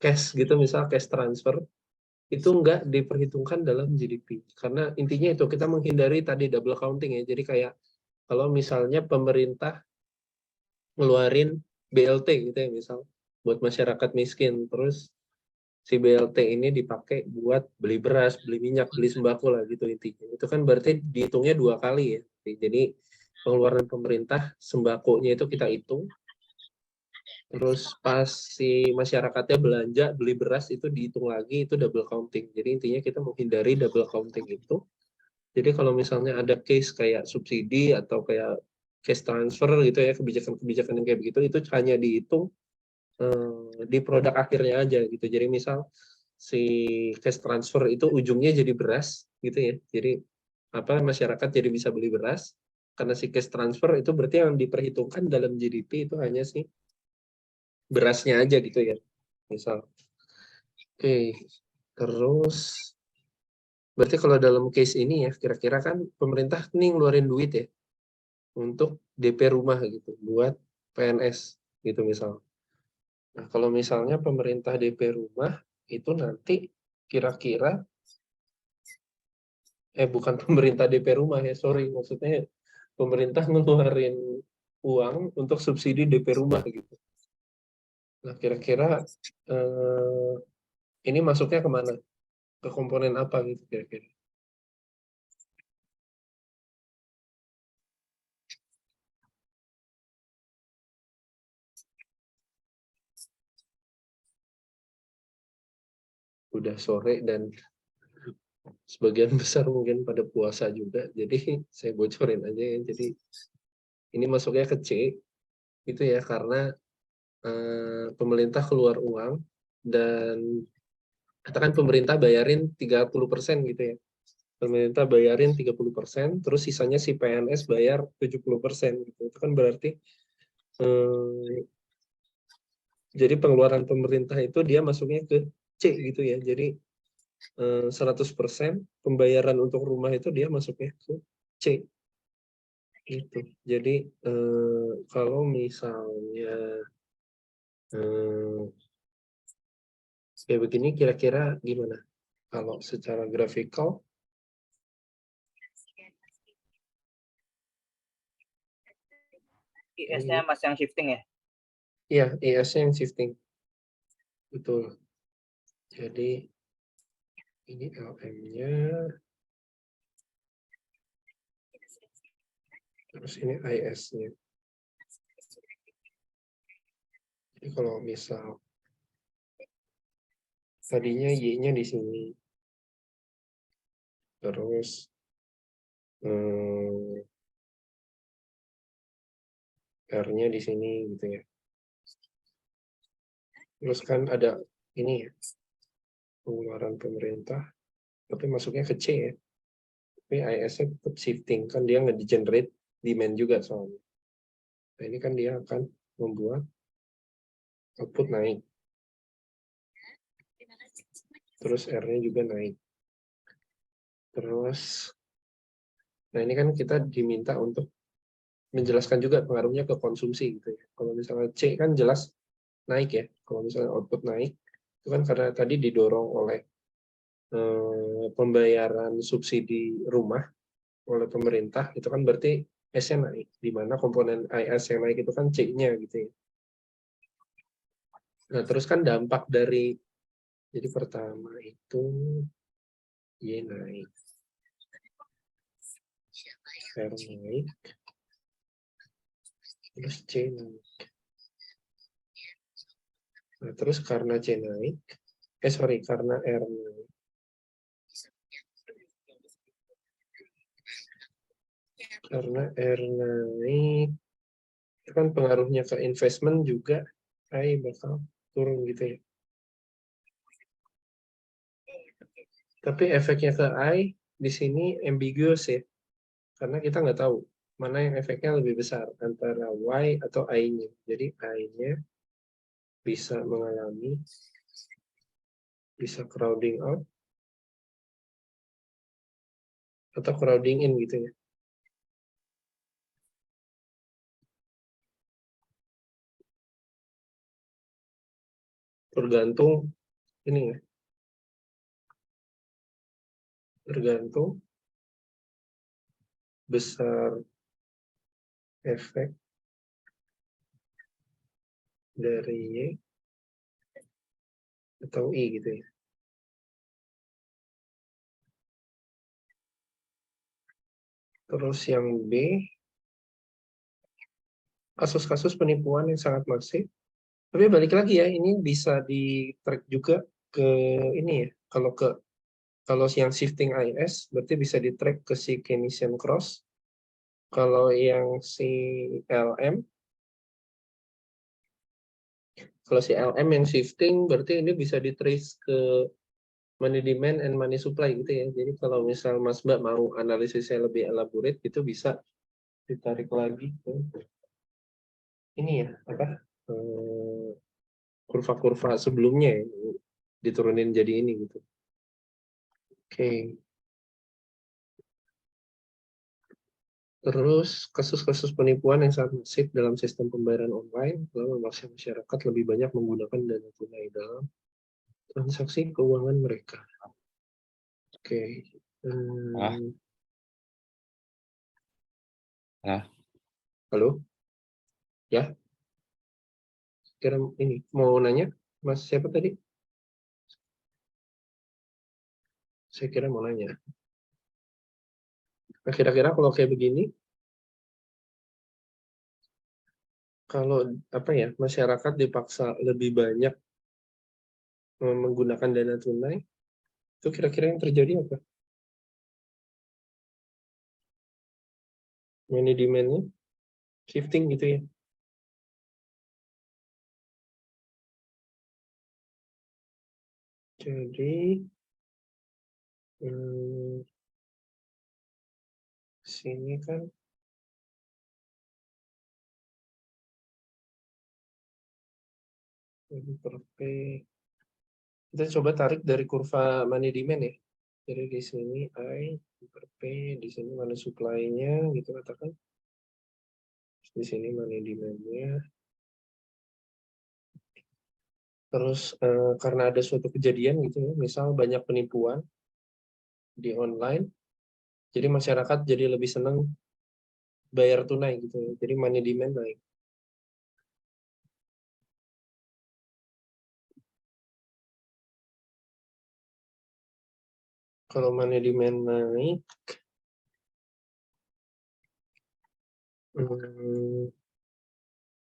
cash gitu, misal cash transfer, itu nggak diperhitungkan dalam GDP. Karena intinya itu, kita menghindari tadi double counting ya. Jadi kayak kalau misalnya pemerintah ngeluarin BLT gitu ya, misal buat masyarakat miskin, terus si BLT ini dipakai buat beli beras, beli minyak, beli sembako lah gitu intinya. Itu kan berarti dihitungnya 2 kali ya. Jadi pengeluaran pemerintah sembakonya itu kita hitung, terus pas si masyarakatnya belanja beli beras itu dihitung lagi, itu double counting. Jadi intinya kita menghindari double counting itu. Jadi kalau misalnya ada case kayak subsidi atau kayak case transfer gitu ya, kebijakan-kebijakan yang kayak begitu, itu hanya dihitung di produk akhirnya aja gitu. Jadi misal si cash transfer itu ujungnya jadi beras gitu ya. Jadi masyarakat jadi bisa beli beras karena si cash transfer itu berarti yang diperhitungkan dalam GDP itu hanya si berasnya aja gitu ya. Misal. Oke. Terus Berarti kalau dalam case ini ya, kira-kira kan pemerintah nih ngeluarin duit ya untuk DP rumah gitu, buat PNS gitu misal. Nah, kalau misalnya pemerintah DP rumah itu nanti kira-kira bukan pemerintah DP rumah ya, sorry, maksudnya pemerintah ngeluarin uang untuk subsidi DP rumah gitu. Nah, kira-kira ini masuknya kemana? Ke komponen apa gitu kira-kira? Udah sore dan sebagian besar mungkin pada puasa juga, jadi saya bocorin aja ya. Jadi ini masuknya ke C, itu ya karena pemerintah keluar uang dan katakan pemerintah bayarin 30% gitu ya. Pemerintah bayarin 30%, terus sisanya si PNS bayar 70% gitu. Itu kan berarti jadi pengeluaran pemerintah itu dia masuknya ke C gitu ya. Jadi 100% pembayaran untuk rumah itu dia masuknya ke C gitu. Jadi kalau misalnya kayak begini kira-kira gimana? Kalau secara grafikal IS-nya Mas yang shifting ya? iya, IS-nya yang shifting. Betul. Jadi ini LM-nya, terus ini IS-nya. Jadi kalau misal tadinya Y-nya di sini, terus R-nya di sini gitu ya. Terus kan ada ini ya, pengeluaran pemerintah, tapi masuknya ke C ya. Tapi IS-nya tetap shifting, kan dia nge-generate demand juga soalnya. Nah ini kan dia akan membuat output naik. Terus R-nya juga naik. Terus, nah ini kan kita diminta untuk menjelaskan juga pengaruhnya ke konsumsi gitu ya. Kalau misalnya C kan jelas naik ya. Kalau misalnya output naik, itu kan karena tadi didorong oleh pembayaran subsidi rumah oleh pemerintah, itu kan berarti S-nya naik. Di mana komponen IS yang naik itu kan C-nya gitu ya. Nah, terus kan dampak dari, jadi pertama itu Y naik, R naik, terus C naik. Nah, terus karena C naik, karena R naik, karena R naik, itu kan pengaruhnya ke investment juga, I bakal turun gitu ya. Tapi efeknya ke I di sini ambiguous ya, karena kita nggak tahu mana yang efeknya lebih besar antara Y atau I-nya. Jadi I-nya bisa mengalami, bisa crowding out atau crowding in gitu ya. Tergantung ini ya, tergantung besar efek dari Y atau I gitu ya. Terus yang B, kasus-kasus penipuan yang sangat masif. Tapi balik lagi ya, ini bisa di-track juga ke ini ya. Kalau yang shifting IS, berarti bisa di-track ke si Keynesian cross. Kalau yang si LM, kalau si LM yang shifting, berarti ini bisa di-trace ke money demand and money supply gitu ya. Jadi kalau misal Mas Mbak mau analisisnya lebih elaborate, itu bisa ditarik lagi ke ini ya, apa kurva-kurva sebelumnya ya, diturunin jadi ini gitu. Oke. Terus kasus-kasus penipuan yang sangat masif dalam sistem pembayaran online telah memaksa masyarakat lebih banyak menggunakan dana tunai dalam transaksi keuangan mereka. Oke. Halo? Ya? Kira ini mau nanya, Mas siapa tadi? Saya kira mau nanya. Nah, kira-kira kalau kayak begini, kalau apa ya, masyarakat dipaksa lebih banyak menggunakan dana tunai, itu kira-kira yang terjadi apa? Money demand-nya shifting gitu ya. Jadi sini kan per P. Kita coba tarik dari kurva money demand ya. Jadi di sini I per P, di sini mana supply-nya gitu katakan. Di sini money demand-nya. Terus karena ada suatu kejadian gitu ya, misal banyak penipuan di online, jadi masyarakat jadi lebih senang bayar tunai gitu ya. Jadi money demand naik. Kalau money demand naik,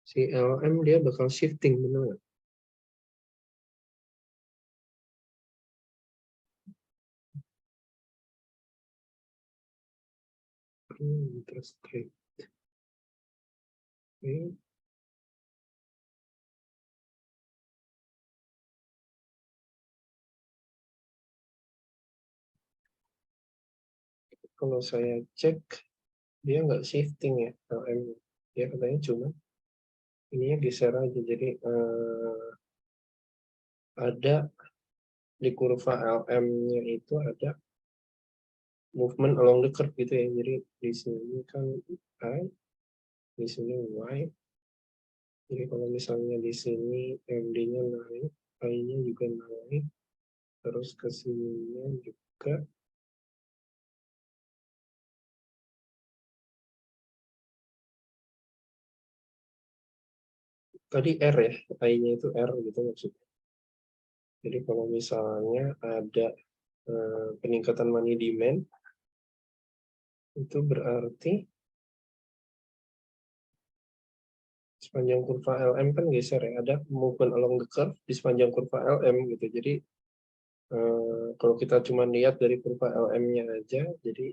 si LM dia bakal shifting, benar nggak? Interest rate. Oke. Kalau saya cek, dia nggak shifting ya LM. Dia katanya cuma ininya geser aja. Jadi ada di kurva LM-nya itu ada movement along the curve gitu ya. Jadi di sini kan I, di sini Y. Jadi kalau misalnya di sini MD-nya naik, I-nya juga naik, terus ke sininya juga tadi R ya, I-nya itu R gitu maksudnya. Jadi kalau misalnya ada peningkatan money demand, itu berarti sepanjang kurva LM kan geser ya, ada movement along the curve di sepanjang kurva LM gitu. Jadi kalau kita cuma lihat dari kurva LM-nya aja, jadi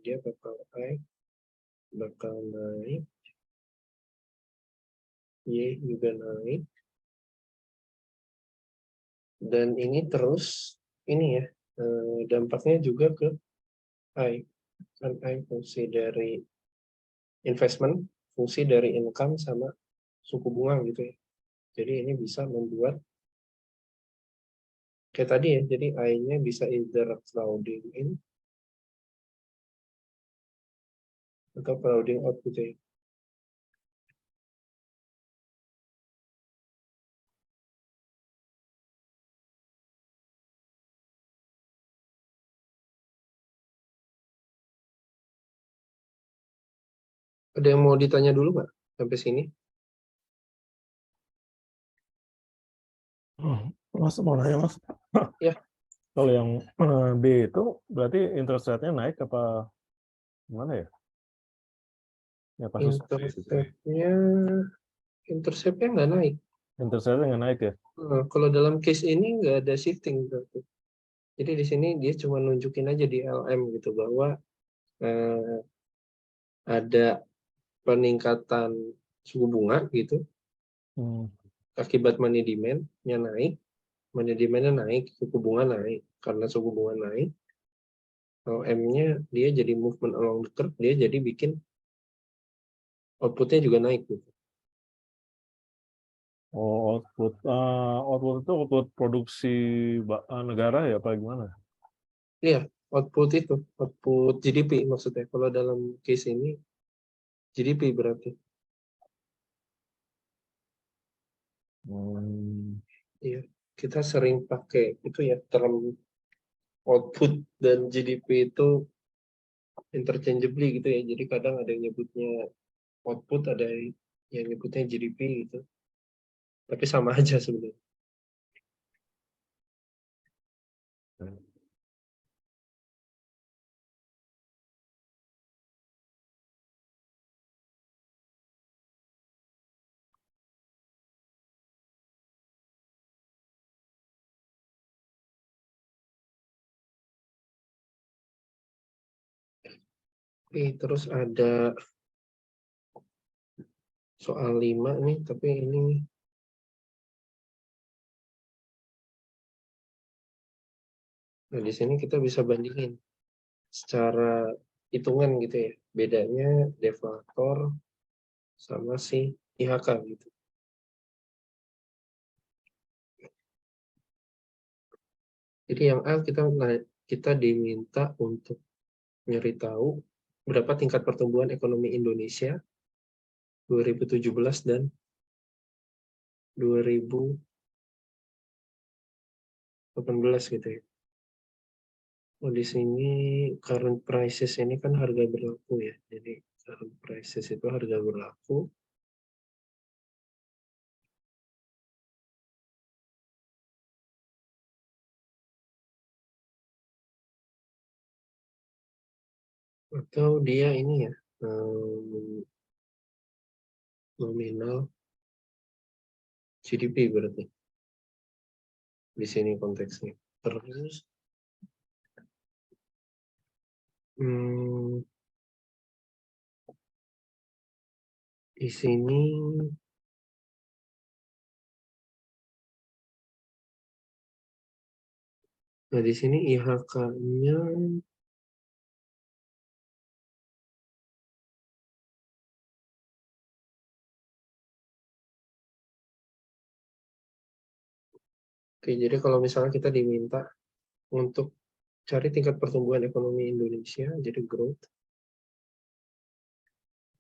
dia bakal naik, Y juga naik, dan ini terus ini ya dampaknya juga ke I, kan I fungsi dari investment, fungsi dari income sama suku bunga gitu ya. Jadi ini bisa membuat kayak tadi ya, jadi I-nya bisa either crowding in atau crowding out gitu ya. Ada yang mau ditanya dulu nggak sampai sini? Mas mau nanya Mas. Ya. Kalau yang B itu berarti interest rate-nya naik apa gimana ya? Ya kasus Interceptnya nggak naik. interest rate-nya nggak naik ya? Nah, kalau dalam case ini nggak ada shifting berarti. Jadi di sini dia cuma nunjukin aja di LM gitu bahwa ada peningkatan suku bunga gitu akibat money demand-nya naik, money demand-nya naik, suku bunga naik. Karena suku bunga naik, LM-nya dia jadi movement along the curve, dia jadi bikin output-nya juga naik gitu. Oh, output itu output produksi negara ya apa gimana? Iya, output GDP maksudnya. Kalau dalam case ini GDP berarti. Iya, kita sering pakai itu ya term output dan GDP itu interchangeably gitu ya. Jadi kadang ada yang nyebutnya output, ada yang nyebutnya GDP gitu. Tapi sama aja sebenarnya. Oke, terus ada soal 5 nih, tapi ini nah di sini kita bisa bandingin secara hitungan gitu ya. Bedanya deflator sama si IHK gitu. Jadi yang A kita diminta untuk nyari tahu berapa tingkat pertumbuhan ekonomi Indonesia 2017 dan 2018 gitu ya. Oh, di sini current prices ini kan harga berlaku ya. Jadi current prices itu harga berlaku. Atau dia ini ya, nominal GDP berarti. Di sini konteksnya. Terus di sini nah di sini IHK-nya oke, jadi kalau misalnya kita diminta untuk cari tingkat pertumbuhan ekonomi Indonesia, jadi growth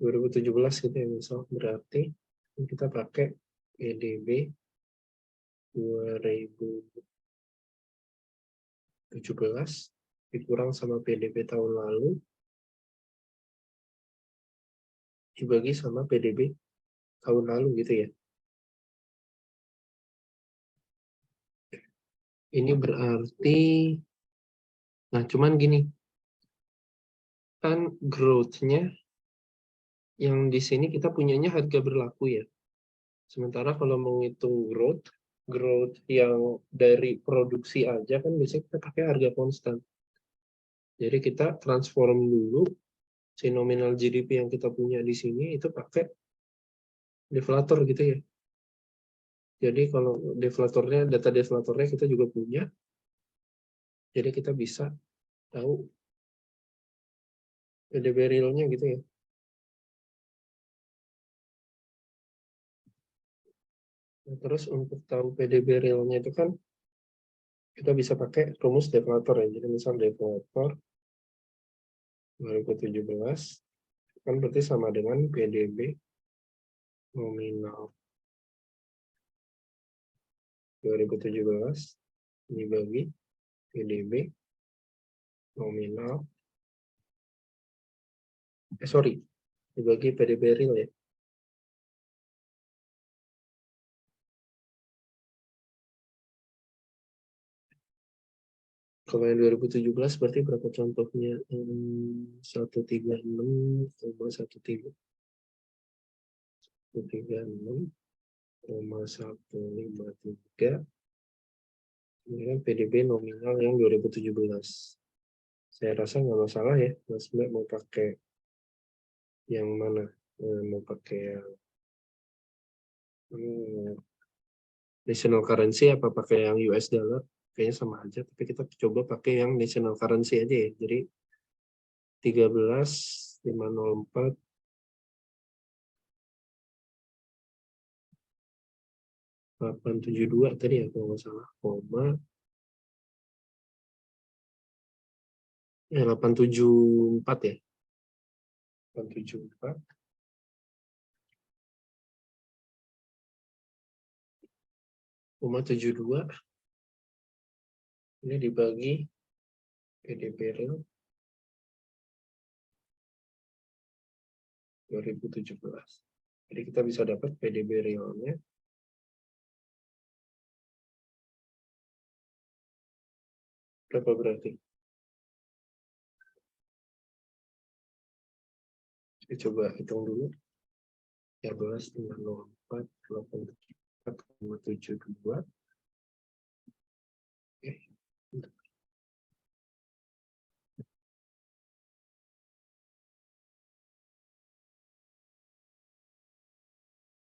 2017 gitu ya misal, berarti kita pakai PDB 2017 dikurang sama PDB tahun lalu dibagi sama PDB tahun lalu gitu ya. Ini berarti, nah cuman gini, kan growth-nya yang di sini kita punyanya harga berlaku ya. Sementara kalau menghitung growth yang dari produksi aja kan biasanya kita pakai harga konstan. Jadi kita transform dulu si nominal GDP yang kita punya di sini itu pakai deflator gitu ya. Jadi kalau data deflatornya kita juga punya, jadi kita bisa tahu PDB realnya gitu ya. Nah, terus untuk tahu PDB realnya itu kan kita bisa pakai rumus deflator ya. Jadi misal deflator 2017 kan berarti sama dengan PDB nominal 2017 dibagi PDB nominal dibagi PDB real ya. Kalau yang 2017 berarti berapa contohnya? 136,153 kemudian PDB nominal yang 2017. Saya rasa nggak masalah ya, Mas Mbak mau pakai yang mana? Mau pakai yang national currency apa pakai yang US dollar? Kayaknya sama aja, tapi kita coba pakai yang national currency aja ya. Jadi 13.504 872 tadi ya kalau nggak salah, Ya, 874 ya. 874. Koma 72. Ini dibagi PDB real 2017. Jadi kita bisa dapat PDB realnya berapa berarti? Saya coba hitung dulu. 13 tinggal 04, 84,72. Oke.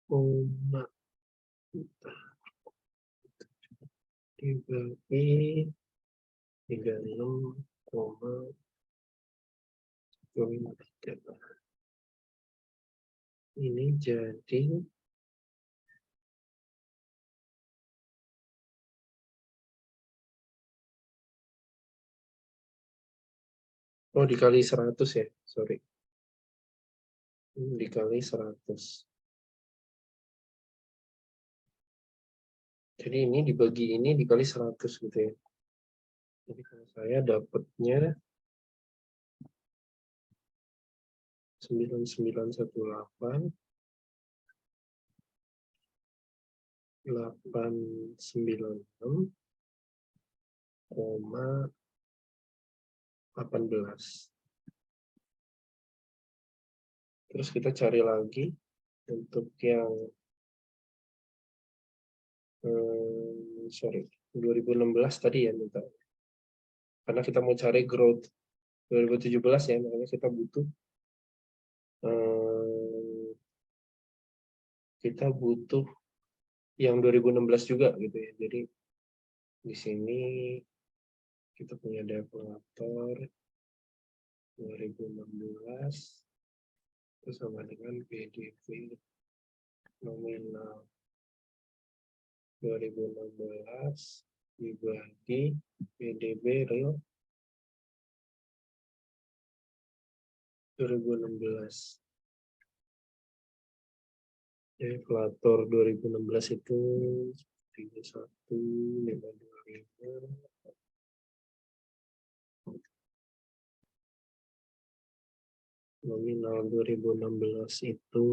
Koma dibagi 36,3. Ini jadi dikali 100 ya, sorry. Dikali 100. Jadi ini dibagi ini dikali 100 gitu ya. Jadi kalau saya dapatnya 9918 896,18. Terus kita cari lagi untuk yang 2016 tadi ya, minta. Karena kita mau cari growth 2017 ya, makanya kita butuh yang 2016 juga gitu ya. Jadi di sini kita punya deflator 2016 itu sama dengan PDB nominal 2016 dibagi PDB real 2016. Deflator 2016 itu 31,525. Nominal 2016 itu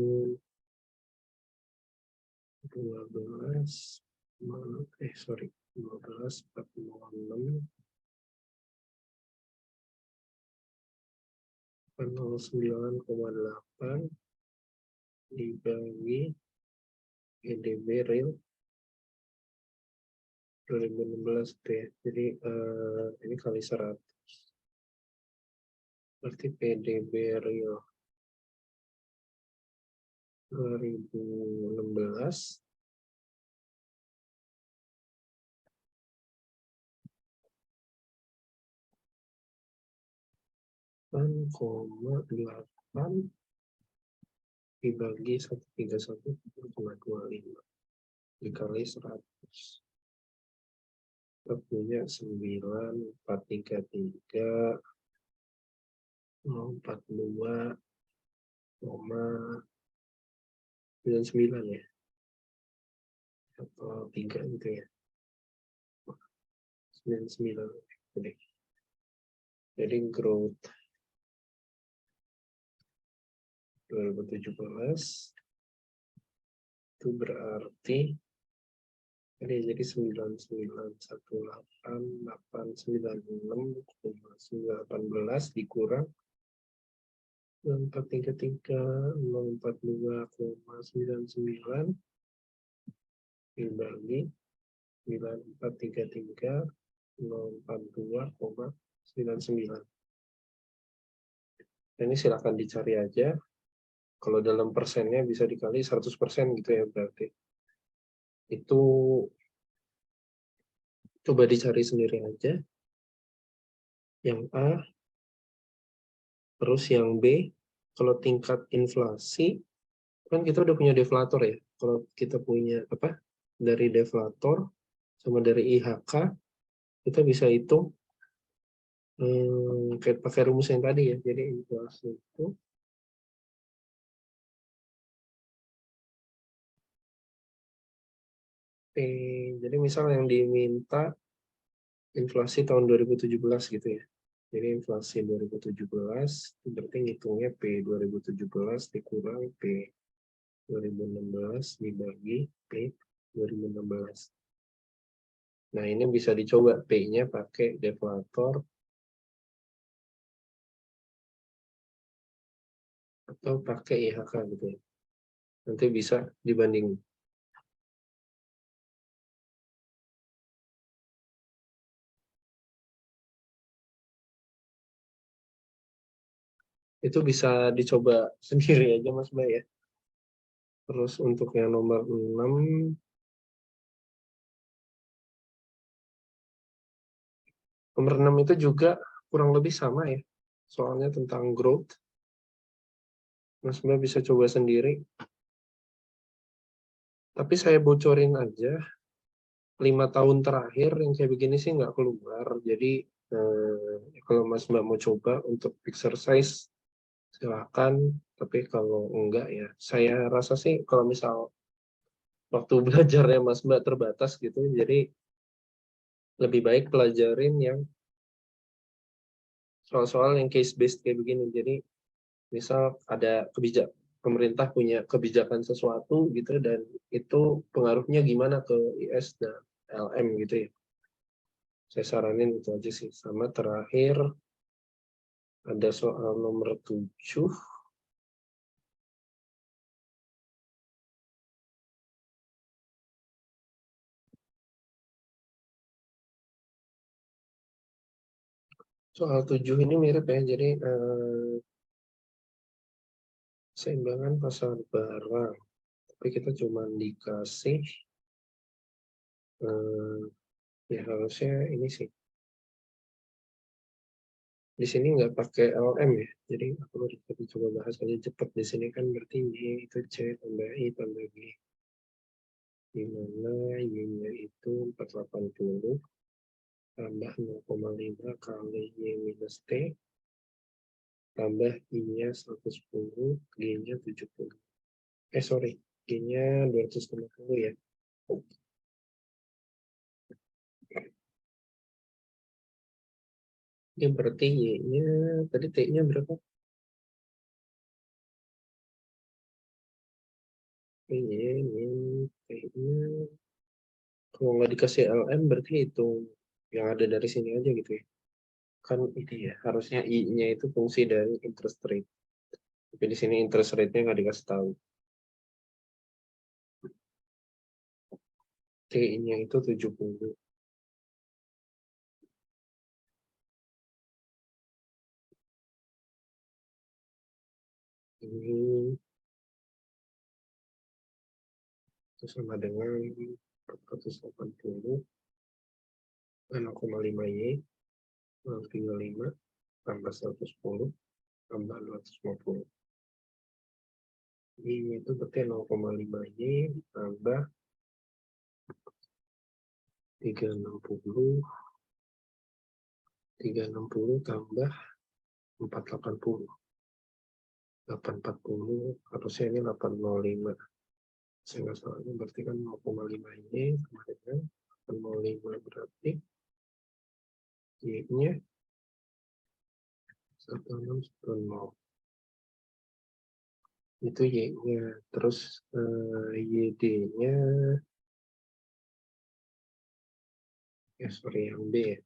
12,9,8 dibagi PDB real 2016 ya. Jadi ini kali 100. Berarti PDB real 2016 8,8 dibagi 131,25 dikali 100. Kita punya 9,42,99 ya. Atau 3 gitu ya. 99. Jadi growth 2017 itu berarti jadi 9918,896,18 dikurang 433,042,99 dibagi 9433,042,99. Ini silakan dicari aja. Kalau dalam persennya bisa dikali 100% gitu ya berarti. Itu coba dicari sendiri aja. Yang A, terus yang B, kalau tingkat inflasi, kan kita udah punya deflator ya. Kalau kita punya dari deflator sama dari IHK, kita bisa hitung Kayak pakai rumus yang tadi ya. Jadi inflasi itu P. Jadi misal yang diminta inflasi tahun 2017 gitu ya. Jadi inflasi 2017 itu berarti ngitungnya P 2017 dikurang P 2016 dibagi P 2016. Nah, ini bisa dicoba P-nya pakai deflator atau pakai IHK gitu ya. Nanti bisa dibanding. Itu bisa dicoba sendiri aja Mas Bay ya. Terus untuk yang nomor 6, nomor 6 itu juga kurang lebih sama ya. Soalnya tentang growth. Mas Bay bisa coba sendiri. Tapi saya bocorin aja, 5 tahun terakhir yang kayak begini sih nggak keluar. Jadi kalau Mas Mbak mau coba untuk exercise, silakan. Tapi kalau enggak ya, saya rasa sih kalau misal waktu belajarnya Mas Mbak terbatas gitu, jadi lebih baik pelajarin yang soal-soal yang case based kayak begini. Jadi misal ada pemerintah punya kebijakan sesuatu gitu dan itu pengaruhnya gimana ke IS dan LM gitu ya. Saya saranin itu aja sih. Sama terakhir ada soal nomor 7. Soal 7 ini mirip ya. Jadi seimbangan pasar barang. Tapi kita cuma dikasih ya harusnya ini sih. Di sini nggak pakai LM ya. Jadi aku harus coba bahas aja cepat. Di sini kan berarti Y itu C tambah I tambah G. Di mana Y-nya itu 480 tambah 0,5 kali Y minus T tambah I-nya 110, G-nya 70. Sorry, G-nya 250 ya. Ini berarti Y-nya, tadi T-nya berapa? T-nya, kalau nggak dikasih LM berarti itu yang ada dari sini aja gitu ya. Kan ini ya, harusnya I-nya itu fungsi dari interest rate. Tapi di sini interest rate-nya nggak dikasih tahu. T-nya itu 70. Ini itu sama dengan 480 6,5 Y kurang 35 tambah 110 tambah 250. Ini itu berarti 0,5 Y tambah 360 tambah 480 840 harusnya ini 805. Saya nggak salah, ini berarti kan 0,5 Y sama dengan 805 berarti Y-nya 1610. Itu Y-nya. Terus YD-nya, sorry yang B ya.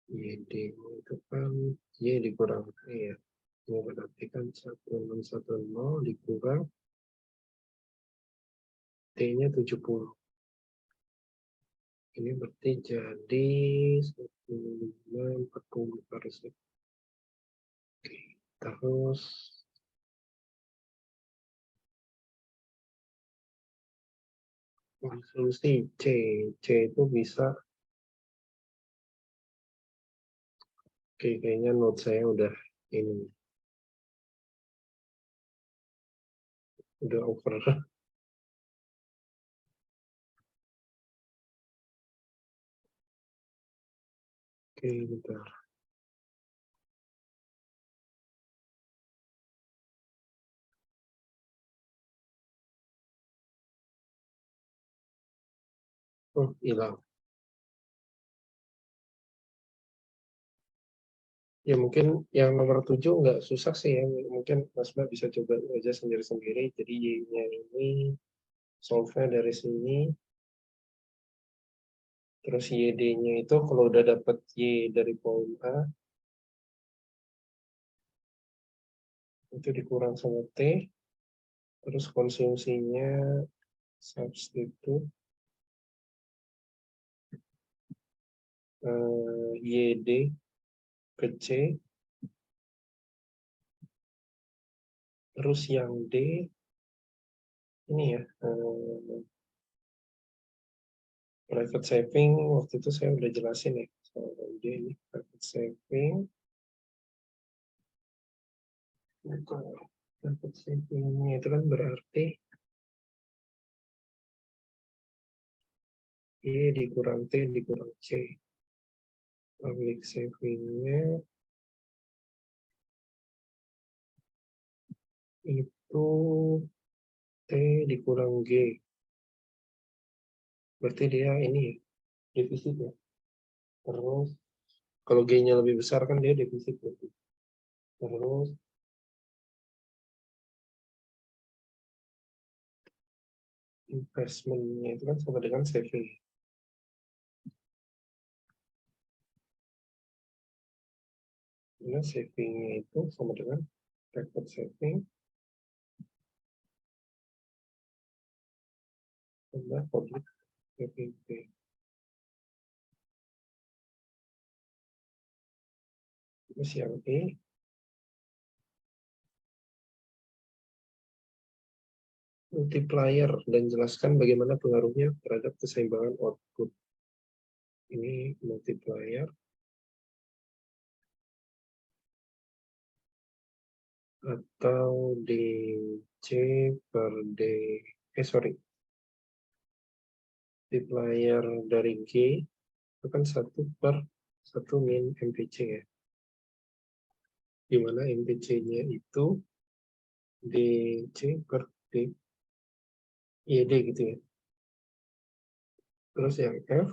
YD-nya itu kan Y dikurang E ya. Ini berarti kan 1610 dikurang T-nya 70. Ini berarti jadi 1540 harusnya. Oke. Terus solusi C. C itu bisa, oke, kayaknya note saya udah ini, udah over. Oke, bentar. Oh, hilang. Ya mungkin yang nomor 7 nggak susah sih ya. Mungkin Mas Mbak bisa coba aja sendiri-sendiri. Jadi Y-nya ini solve-nya dari sini. Terus YD-nya itu kalau udah dapat Y dari poin A, itu dikurang sama T. Terus konsumsinya substitute YD ke C. Terus yang D, ini ya, private saving, waktu itu saya udah jelasin ya. Soal D ini, private saving. Private saving-nya itu kan berarti Y dikurang T dikurang C. Public saving-nya itu T dikurang G. Berarti dia ini ya, defisit ya. Terus kalau G-nya lebih besar kan dia defisit berarti. Terus investment-nya itu kan sama dengan saving. Nah, saving-nya itu sama dengan private saving tambah public saving. Terus yang E multiplier dan jelaskan bagaimana pengaruhnya terhadap keseimbangan output. Ini multiplier atau DC per D, multiplier dari G itu kan 1 per 1 min MPC ya. Di mana MPC-nya itu DC per D, YD gitu ya. Terus yang F,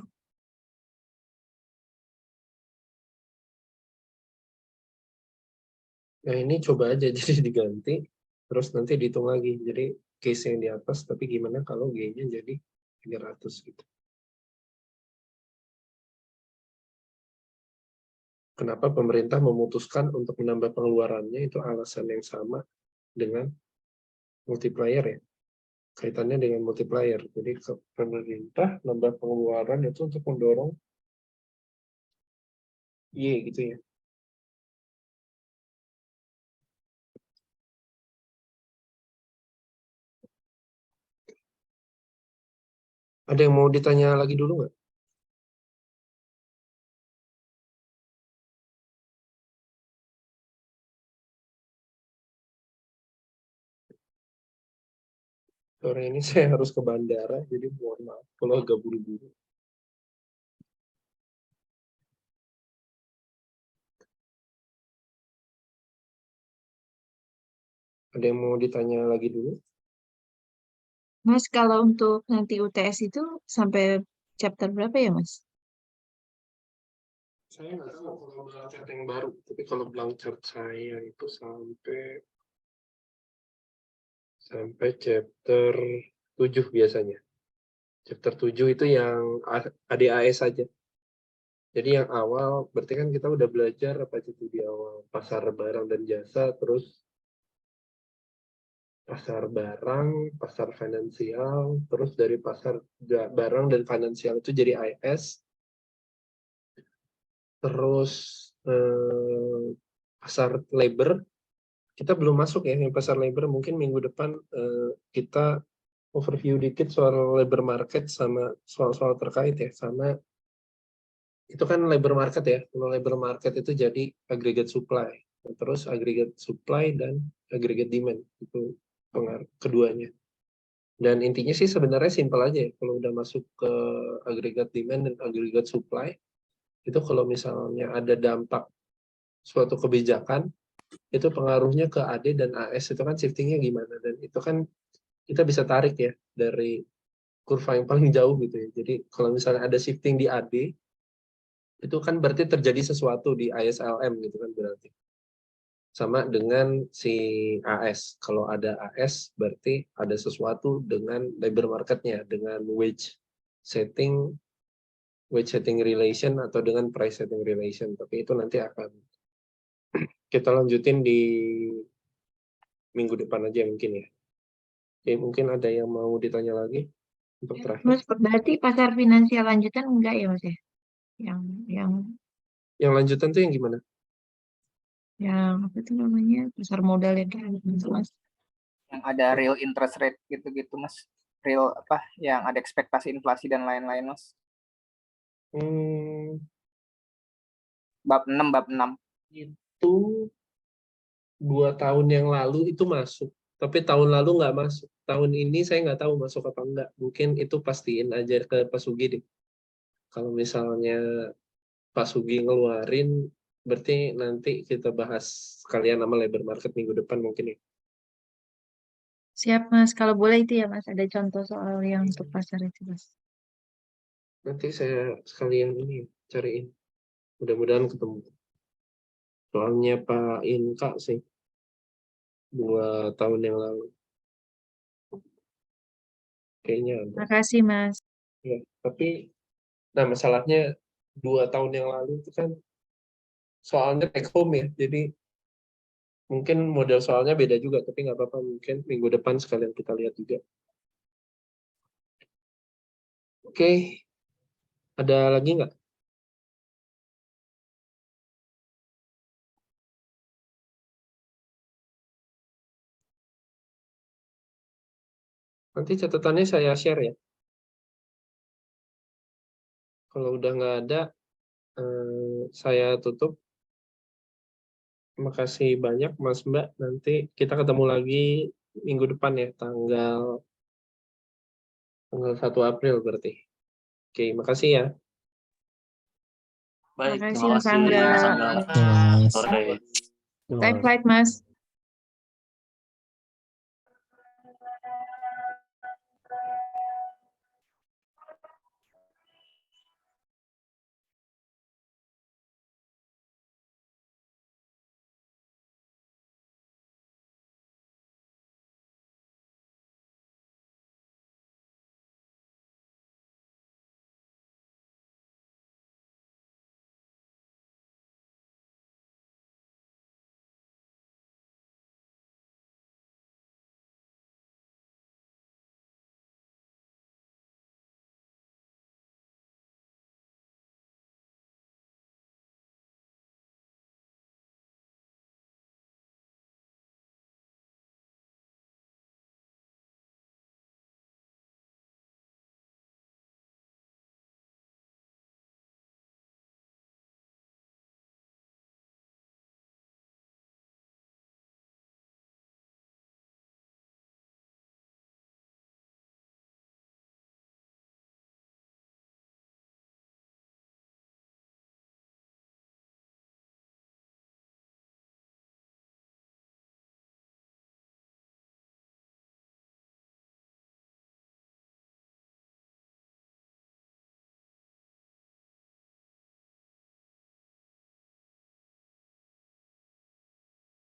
nah ini coba aja jadi diganti, terus nanti dihitung lagi. Jadi case yang di atas, tapi gimana kalau G-nya jadi 300 gitu. Kenapa pemerintah memutuskan untuk menambah pengeluarannya, itu alasan yang sama dengan multiplier ya. Kaitannya dengan multiplier. Jadi pemerintah nambah pengeluaran itu untuk mendorong Y gitu ya. Ada yang mau ditanya lagi dulu nggak? Sore ini saya harus ke bandara, jadi mohon maaf kalau agak buru-buru. Ada yang mau ditanya lagi dulu? Mas, kalau untuk nanti UTS itu sampai chapter berapa ya, Mas? Saya nggak tahu kalau blank chart yang baru, tapi kalau blank chart saya itu sampai chapter 7 biasanya. Chapter 7 itu yang ADAS saja. Jadi yang awal, berarti kan kita udah belajar apa itu di awal. Pasar barang dan jasa, terus pasar barang, pasar finansial, terus dari pasar barang dan finansial itu jadi IS, terus pasar labor, kita belum masuk ya yang pasar labor, mungkin minggu depan kita overview dikit soal labor market sama soal-soal terkait ya, sama itu kan labor market ya. Kalau labor market itu jadi aggregate supply, terus aggregate supply dan aggregate demand, itu pengaruh keduanya. Dan intinya sih sebenarnya simpel aja ya, kalau udah masuk ke aggregate demand dan aggregate supply, itu kalau misalnya ada dampak suatu kebijakan, itu pengaruhnya ke AD dan AS itu kan shiftingnya gimana, dan itu kan kita bisa tarik ya dari kurva yang paling jauh gitu ya. Jadi kalau misalnya ada shifting di AD, itu kan berarti terjadi sesuatu di ISLM gitu kan berarti. Sama dengan si AS. Kalau ada AS berarti ada sesuatu dengan labor marketnya, dengan wage setting relation atau dengan price setting relation. Tapi itu nanti akan kita lanjutin di minggu depan aja mungkin ya. Oke, mungkin ada yang mau ditanya lagi untuk terakhir. Mas, berarti pasar finansial lanjutan enggak ya Mas ya? Yang lanjutan tuh yang gimana? Yang apa itu namanya? Pasar modal yang kayak gitu Mas. Yang ada real interest rate gitu-gitu Mas. Real apa yang ada ekspektasi inflasi dan lain-lain Mas. Bab 6. Itu 2 tahun yang lalu itu masuk, tapi tahun lalu nggak masuk. Tahun ini saya nggak tahu masuk apa enggak. Mungkin itu pastiin aja ke Pak Sugi deh. Kalau misalnya Pak Sugi ngeluarin, berarti nanti kita bahas sekalian sama labor market minggu depan mungkin ya. Siap Mas, kalau boleh itu ya Mas, ada contoh soal yang untuk pasar itu Mas. Nanti saya sekalian ini cariin. Mudah-mudahan ketemu. Soalnya Pak Inka sih 2 tahun yang lalu. Kayaknya ada. Makasih Mas. Ya, tapi nah masalahnya 2 tahun yang lalu itu kan soalnya take home ya. Jadi mungkin model soalnya beda juga, tapi nggak apa-apa. Mungkin minggu depan sekalian kita lihat juga. Oke, ada lagi nggak? Nanti catatannya saya share ya. Kalau udah nggak ada, saya tutup. Terima kasih banyak Mas Mbak. Nanti kita ketemu lagi minggu depan ya, tanggal 1 April berarti. Oke, makasih ya. Baik, Makasih terima Mas kasih Angga. Mas Angga. Mas. Sore. Terima Time kasih. flight Mas.